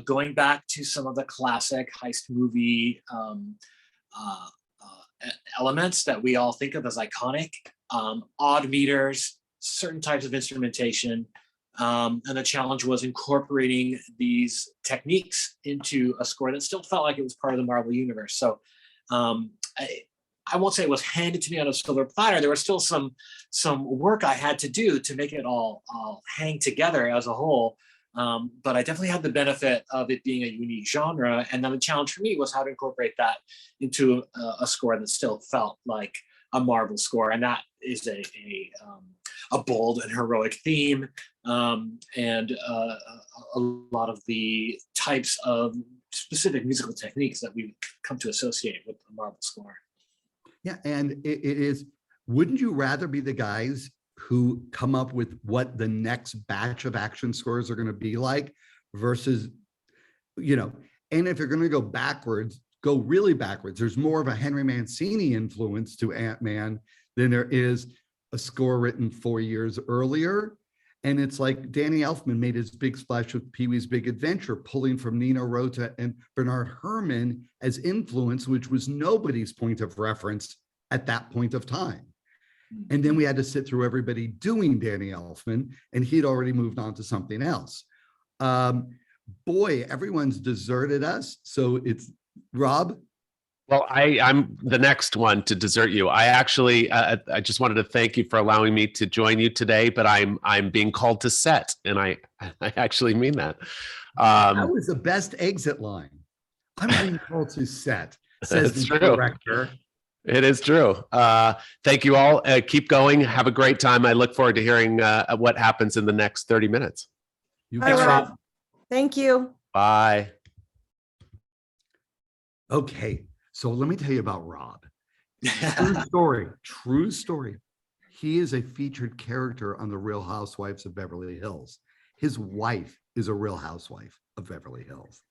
going back to some of the classic heist movie elements that we all think of as iconic, odd meters, certain types of instrumentation. And the challenge was incorporating these techniques into a score that still felt like it was part of the Marvel universe. So I won't say it was handed to me on a silver platter. There was still some work I had to do to make it all hang together as a whole. But I definitely had the benefit of it being a unique genre. And then the challenge for me was how to incorporate that into a score that still felt like a Marvel score. And that is a bold and heroic theme, and a lot of the types of specific musical techniques that we've come to associate with the Marvel score. Yeah, and it is, wouldn't you rather be the guys who come up with what the next batch of action scores are going to be like versus, and if you're going to go backwards, go really backwards. There's more of a Henry Mancini influence to Ant-Man than there is a score written 4 years earlier. And it's like Danny Elfman made his big splash with Pee-wee's Big Adventure, pulling from Nino Rota and Bernard Herrmann as influence, which was nobody's point of reference at that point of time. And then we had to sit through everybody doing Danny Elfman, and he'd already moved on to something else. Boy, everyone's deserted us. So it's Rob. Well, I'm the next one to desert you. I actually, I just wanted to thank you for allowing me to join you today, but I'm being called to set, and I actually mean that. That was the best exit line. I'm being called to set, says the director. It is true. Thank you all. Keep going. Have a great time. I look forward to hearing what happens in the next 30 minutes. Thanks, Rob. Thank you. Bye. Okay. So let me tell you about Rob. True story. He is a featured character on The Real Housewives of Beverly Hills. His wife is a Real Housewife of Beverly Hills.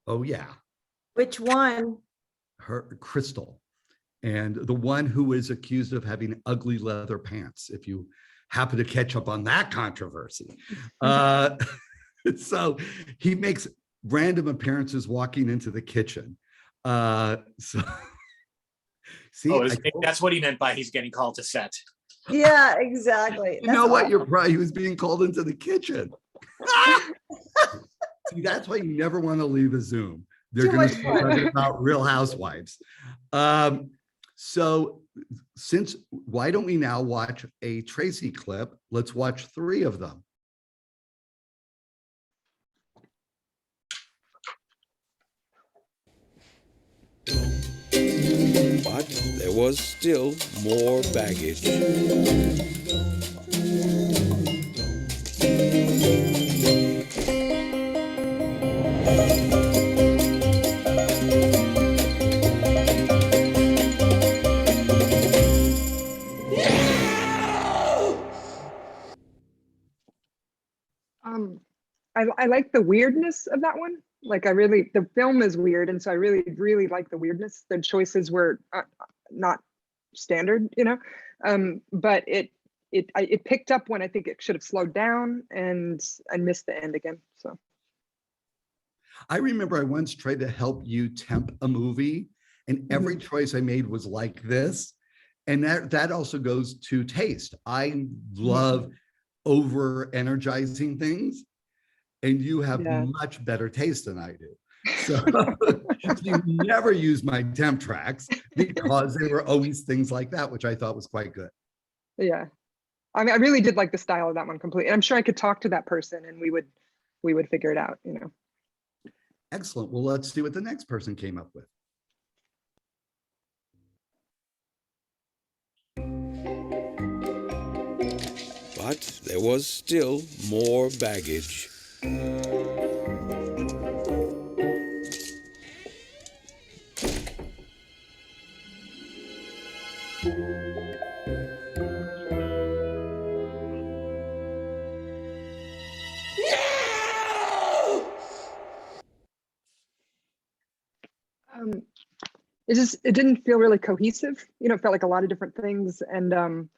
Oh yeah. Which one? Her, Crystal. And the one who is accused of having ugly leather pants, if you happen to catch up on that controversy. So he makes random appearances walking into the kitchen. See, that's what he meant by he's getting called to set. Yeah, exactly. You know what? You're probably, he was being called into the kitchen. See, that's why you never want to leave a Zoom. They're going to start talking about Real Housewives. So why don't we now watch a Tracy clip? Let's watch 3 of them. there was still more baggage. I like the weirdness of that one. Like the film is weird, and so I really like the weirdness. The choices were not standard, but it picked up when I think it should have slowed down, and I missed the end again. So I remember I once tried to help you temp a movie, and every choice I made was like this. And that also goes to taste. I love over energizing things, and you have much better taste than I do. So you never use my temp tracks because they were always things like that, which I thought was quite good. Yeah. I mean, I really did like the style of that one completely. And I'm sure I could talk to that person and we would figure it out, Excellent. Well, let's see what the next person came up with. But there was still more baggage. It didn't feel really cohesive. It felt like a lot of different things. And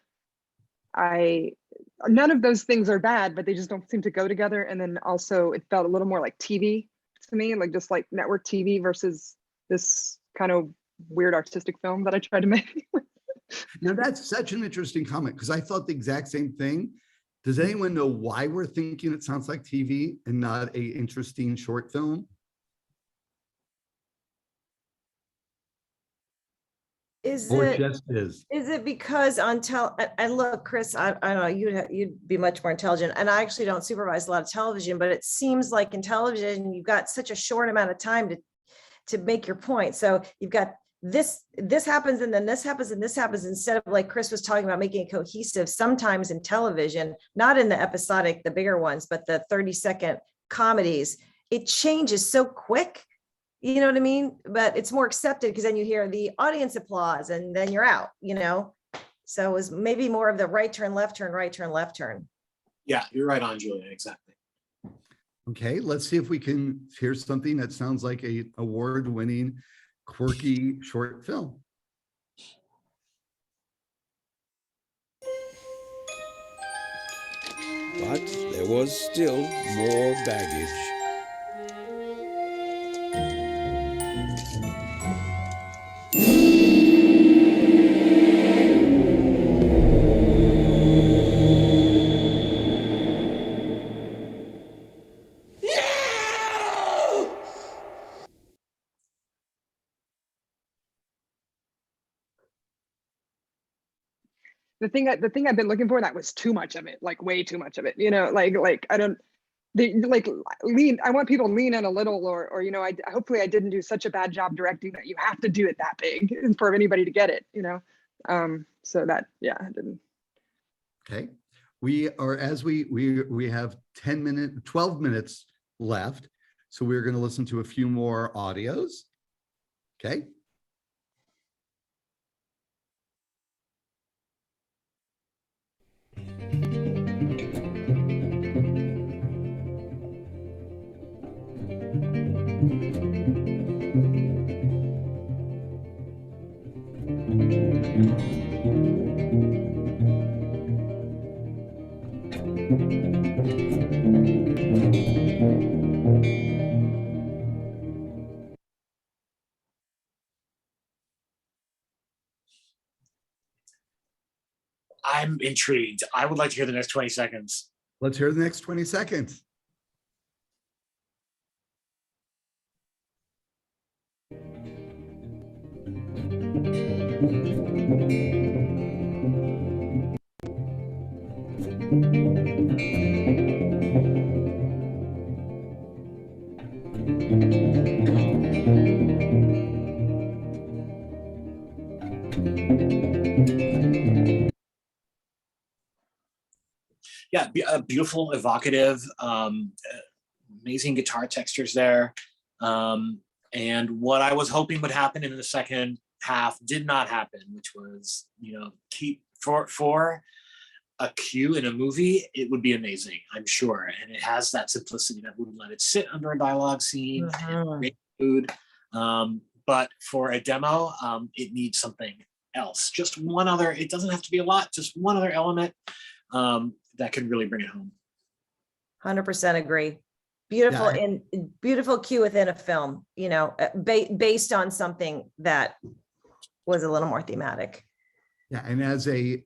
none of those things are bad, but they just don't seem to go together. And then also it felt a little more like TV to me, like just like network TV versus this kind of weird artistic film that I tried to make. Now that's such an interesting comment, because I thought the exact same thing. Does anyone know why we're thinking it sounds like TV and not a interesting short film? Is Or it, just is? is it because and look, Chris, I don't know, you'd be much more intelligent. And I actually don't supervise a lot of television, but it seems like in television, you've got such a short amount of time to make your point. So you've got this happens, and then this happens, and this happens, instead of, like Chris was talking about, making it cohesive. Sometimes in television, not in the episodic, the bigger ones, but the 30-second comedies, it changes so quick. You know what I mean? But it's more accepted because then you hear the audience applause and then you're out, So it was maybe more of the right turn, left turn, right turn, left turn. Yeah, you're right on, Julia, exactly. Okay, let's see if we can hear something that sounds like a award-winning, quirky short film. But there was still more baggage. The thing I've been looking for, that was too much of it, like way too much of it, like I don't, I want people to lean in a little, or hopefully I didn't do such a bad job directing that you have to do it that big for anybody to get it, so that, I didn't. Okay, we have 12 minutes left, so we're going to listen to a few more audios. Okay. I'm intrigued. I would like to hear the next 20 seconds. Let's hear the next 20 seconds. Yeah, beautiful, evocative, amazing guitar textures there. And what I was hoping would happen in the second half did not happen, which was, keep for a cue in a movie, it would be amazing, I'm sure. And it has that simplicity that wouldn't let it sit under a dialogue scene and create mood. But for a demo, it needs something else. Just one other, it doesn't have to be a lot, just one other element that can really bring it home. 100% agree. Beautiful and beautiful cue within a film, based on something that was a little more thematic. Yeah, and as a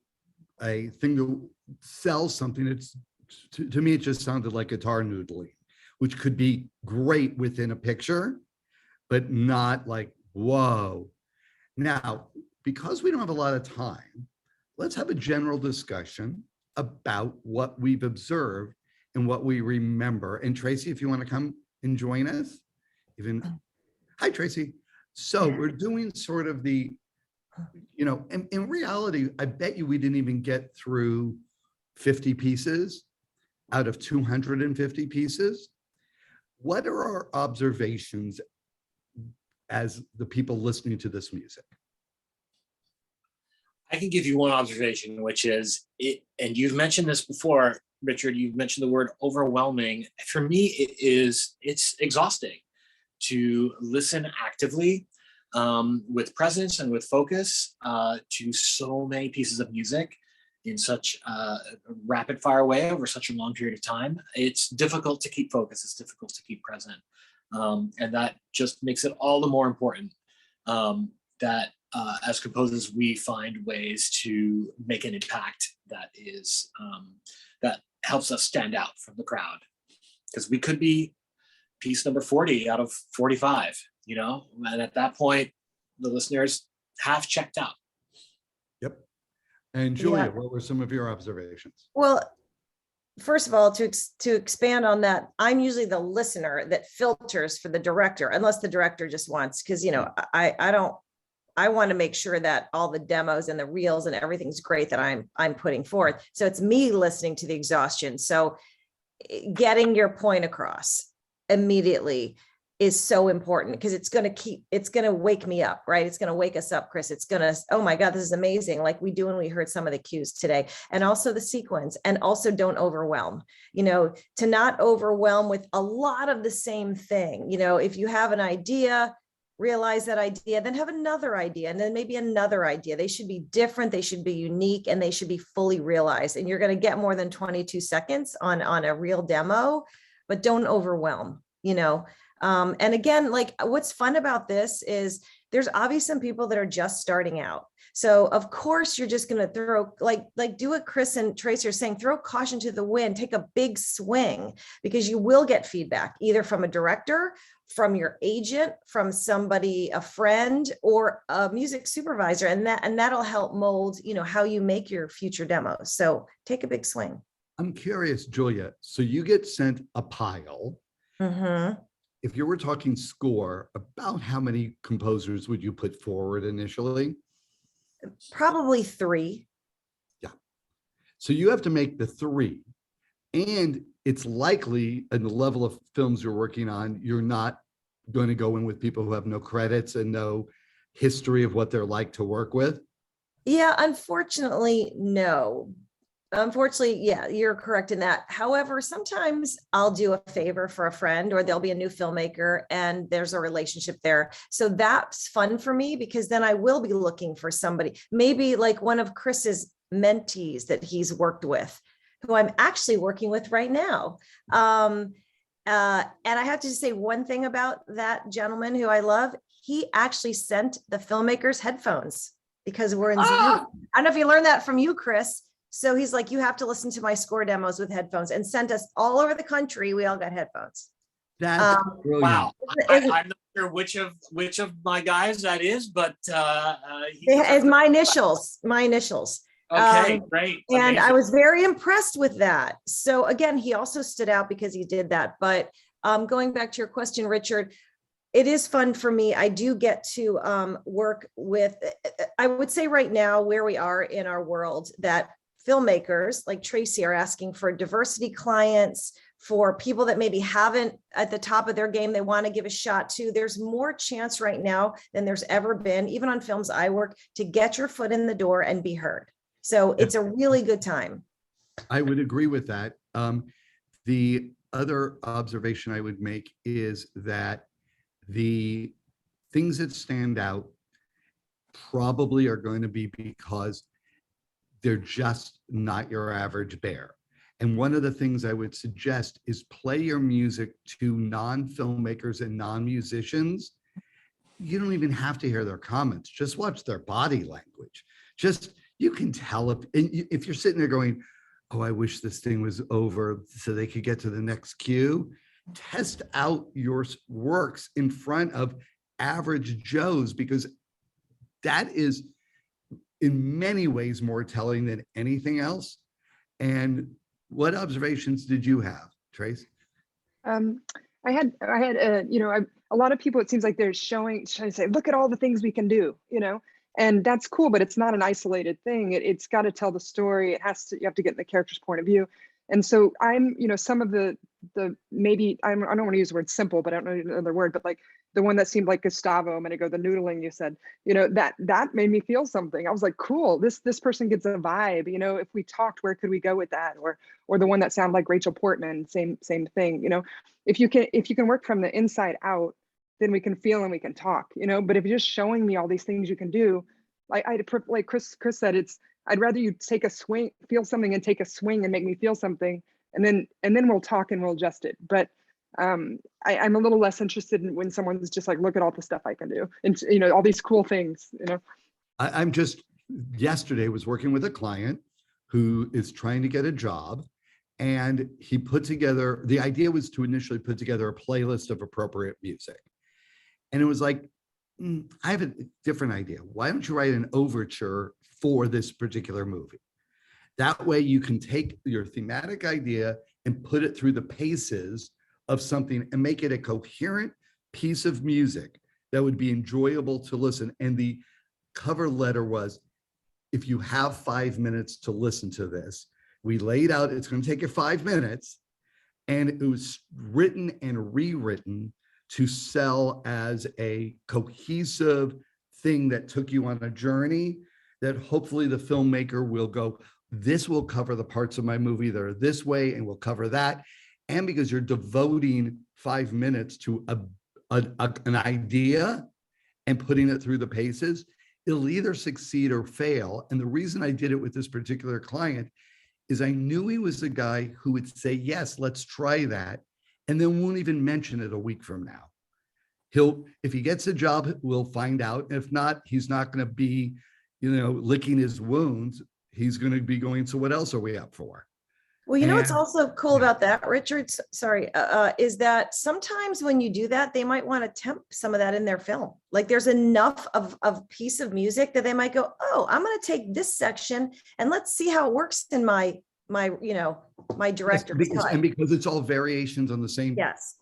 thing to sell something, it's to me, it just sounded like guitar noodling, which could be great within a picture, but not like, whoa. Now, because we don't have a lot of time, let's have a general discussion about what we've observed and what we remember. And Tracy, if you want to come and join us, hi, Tracy. So we're doing sort of the, in reality, I bet you we didn't even get through 50 pieces out of 250 pieces. What are our observations as the people listening to this music? I can give you one observation, which is and you've mentioned this before, Richard, you've mentioned the word overwhelming. For me, it's exhausting to listen actively with presence and with focus to so many pieces of music in such a rapid fire way over such a long period of time. It's difficult to keep focus, it's difficult to keep present. And that just makes it all the more important that as composers, we find ways to make an impact that is that helps us stand out from the crowd, because we could be piece number 40 out of 45, and at that point, the listeners have checked out. Yep. And Julia, what were some of your observations? Well, first of all, to expand on that, I'm usually the listener that filters for the director, unless the director just wants, because I want to make sure that all the demos and the reels and everything's great that I'm putting forth. So it's me listening to the exhaustion. So getting your point across immediately is so important, because it's going to wake me up, right? It's going to wake us up, Chris. It's going to, oh my God, this is amazing. Like we do when we heard some of the cues today, and also the sequence, and also don't overwhelm, to not overwhelm with a lot of the same thing. If you have an idea, realize that idea, then have another idea, and then maybe another idea. They should be different, they should be unique, and they should be fully realized. And you're going to get more than 22 seconds on a real demo, but don't overwhelm, And again, like what's fun about this is there's obviously some people that are just starting out. So of course you're just going to throw like do what Chris and Tracy are saying, throw caution to the wind, take a big swing, because you will get feedback either from a director, from your agent, from somebody, a friend, or a music supervisor. And that'll help mold, how you make your future demos. So take a big swing. I'm curious, Julia, so you get sent a pile. Mm-hmm. If you were talking score, about how many composers would you put forward initially? Probably 3. Yeah. So you have to make the 3. And it's likely in the level of films you're working on, you're not going to go in with people who have no credits and no history of what they're like to work with. Yeah, unfortunately, no. Unfortunately, yeah, you're correct in that. However, sometimes I'll do a favor for a friend, or there'll be a new filmmaker and there's a relationship there. So that's fun for me, because then I will be looking for somebody, maybe like one of Chris's mentees that he's worked with, who I'm actually working with right now. And I have to say one thing about that gentleman who I love. He actually sent the filmmakers headphones because we're in Zoom. I don't know if you learned that from you, Chris. So he's like, you have to listen to my score demos with headphones, and sent us all over the country. We all got headphones. That's brilliant. Wow. I'm not sure which of my guys that is, but it's my initials. Okay, great. And I was very impressed with that. So again, he also stood out because he did that. But going back to your question, Richard, it is fun for me. I do get to work with, I would say right now where we are in our world, that filmmakers like Tracy are asking for diversity clients, for people that maybe haven't at the top of their game, they want to give a shot to. There's more chance right now than there's ever been, even on films I work, to get your foot in the door and be heard. So it's a really good time. I would agree with that. The other observation I would make is that the things that stand out probably are going to be because they're just not your average bear. And one of the things I would suggest is play your music to non-filmmakers and non-musicians. You don't even have to hear their comments. Just watch their body language. Just, you can tell if you're sitting there going, oh, I wish this thing was over so they could get to the next cue. Test out your works in front of average Joes, because that is in many ways more telling than anything else. And what observations did you have, Trace? I had, a lot of people, it seems like they're trying to say, look at all the things we can do, and that's cool, but it's not an isolated thing. It's got to tell the story. You have to get in the character's point of view. And so I'm, some of the maybe, I don't want to use the word simple, but I don't know another word, but like the one that seemed like Gustavo a minute ago, the noodling you said, that made me feel something. I was like, cool, this person gets a vibe. If we talked, where could we go with that? Or the one that sounded like Rachel Portman, same thing. If you can work from the inside out, then we can feel and we can talk. But if you're just showing me all these things you can do, like Chris said, I'd rather you take a swing, feel something and take a swing and make me feel something, and then we'll talk and we'll adjust it. But I'm a little less interested in when someone's just like, look at all the stuff I can do, and all these cool things. I'm just, yesterday was working with a client who is trying to get a job, and he put together, the idea was to initially put together a playlist of appropriate music. And it was like, I have a different idea. Why don't you write an overture for this particular movie? That way you can take your thematic idea and put it through the paces of something and make it a coherent piece of music that would be enjoyable to listen. And the cover letter was, if you have 5 minutes to listen to this, we laid out, it's going to take you 5 minutes. And it was written and rewritten to sell as a cohesive thing that took you on a journey that hopefully the filmmaker will go, this will cover the parts of my movie that are this way, and we'll cover that. And because you're devoting 5 minutes to an idea and putting it through the paces, it'll either succeed or fail. And the reason I did it with this particular client is I knew he was the guy who would say, yes, let's try that, and then won't even mention it a week from now. If he gets a job, we'll find out. If not, he's not going to be, licking his wounds. He's going to be going, so what else are we up for? Well, what's also cool about that, Richard, sorry, is that sometimes when you do that, they might want to temp some of that in their film. Like there's enough of piece of music that they might go, oh, I'm going to take this section and let's see how it works in my director's cut. And because it's all variations on the same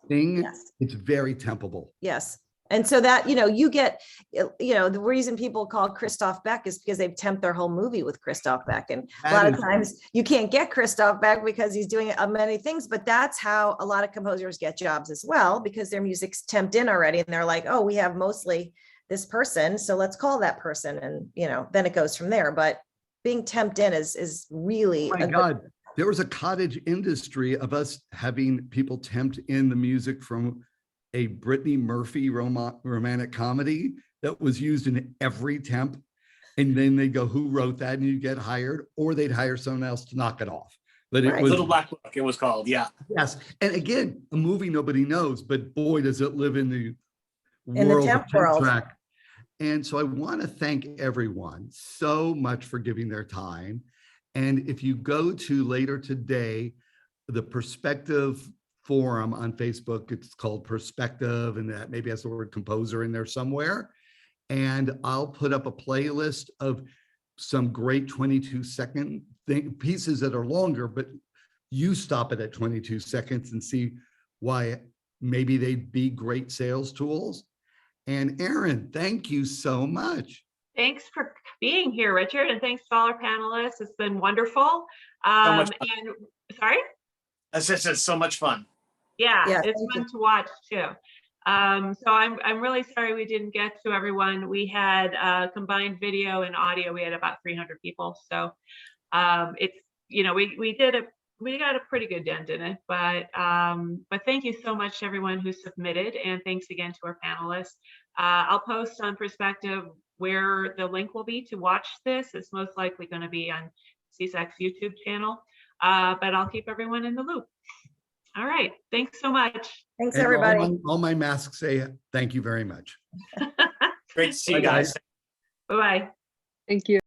thing, it's very tempable. Yes. And so that, you get, the reason people call Christophe Beck is because they've temped their whole movie with Christophe Beck. And a lot of times you can't get Christophe Beck because he's doing many things, but that's how a lot of composers get jobs as well, because their music's temped in already. And they're like, oh, we have mostly this person, so let's call that person. And, then it goes from there. But being temped in is really. Oh my God. There was a cottage industry of us having people tempt in the music from a Brittany Murphy romantic comedy that was used in every temp. And then they go, who wrote that? And you get hired, or they'd hire someone else to knock it off. But it was Little Black Book, it was called. Yeah. Yes. And again, a movie nobody knows, but boy, does it live in the world of temp track. And so I want to thank everyone so much for giving their time. And if you go to later today, the Perspective forum on Facebook, it's called Perspective, and that maybe has the word composer in there somewhere. And I'll put up a playlist of some great 22-second pieces that are longer, but you stop it at 22 seconds and see why maybe they'd be great sales tools. And Erin, thank you so much. Thanks for being here, Richard, and thanks to all our panelists. It's been wonderful. much fun. And sorry? That's just so much fun. Yeah, Yeah, it's thank fun to watch too. So I'm really sorry we didn't get to everyone. We had combined video and audio. We had about 300 people. So it's, you know, we got a pretty good dent in it, but thank you so much to everyone who submitted, and thanks again to our panelists. I'll post on Perspective where the link will be to watch this. It's most likely going to be on SESAC's YouTube channel, but I'll keep everyone in the loop. All right, thanks so much. Thanks, And everybody. all my masks say thank you very much. Great to see Bye, you guys. guys. Bye-bye. Thank you.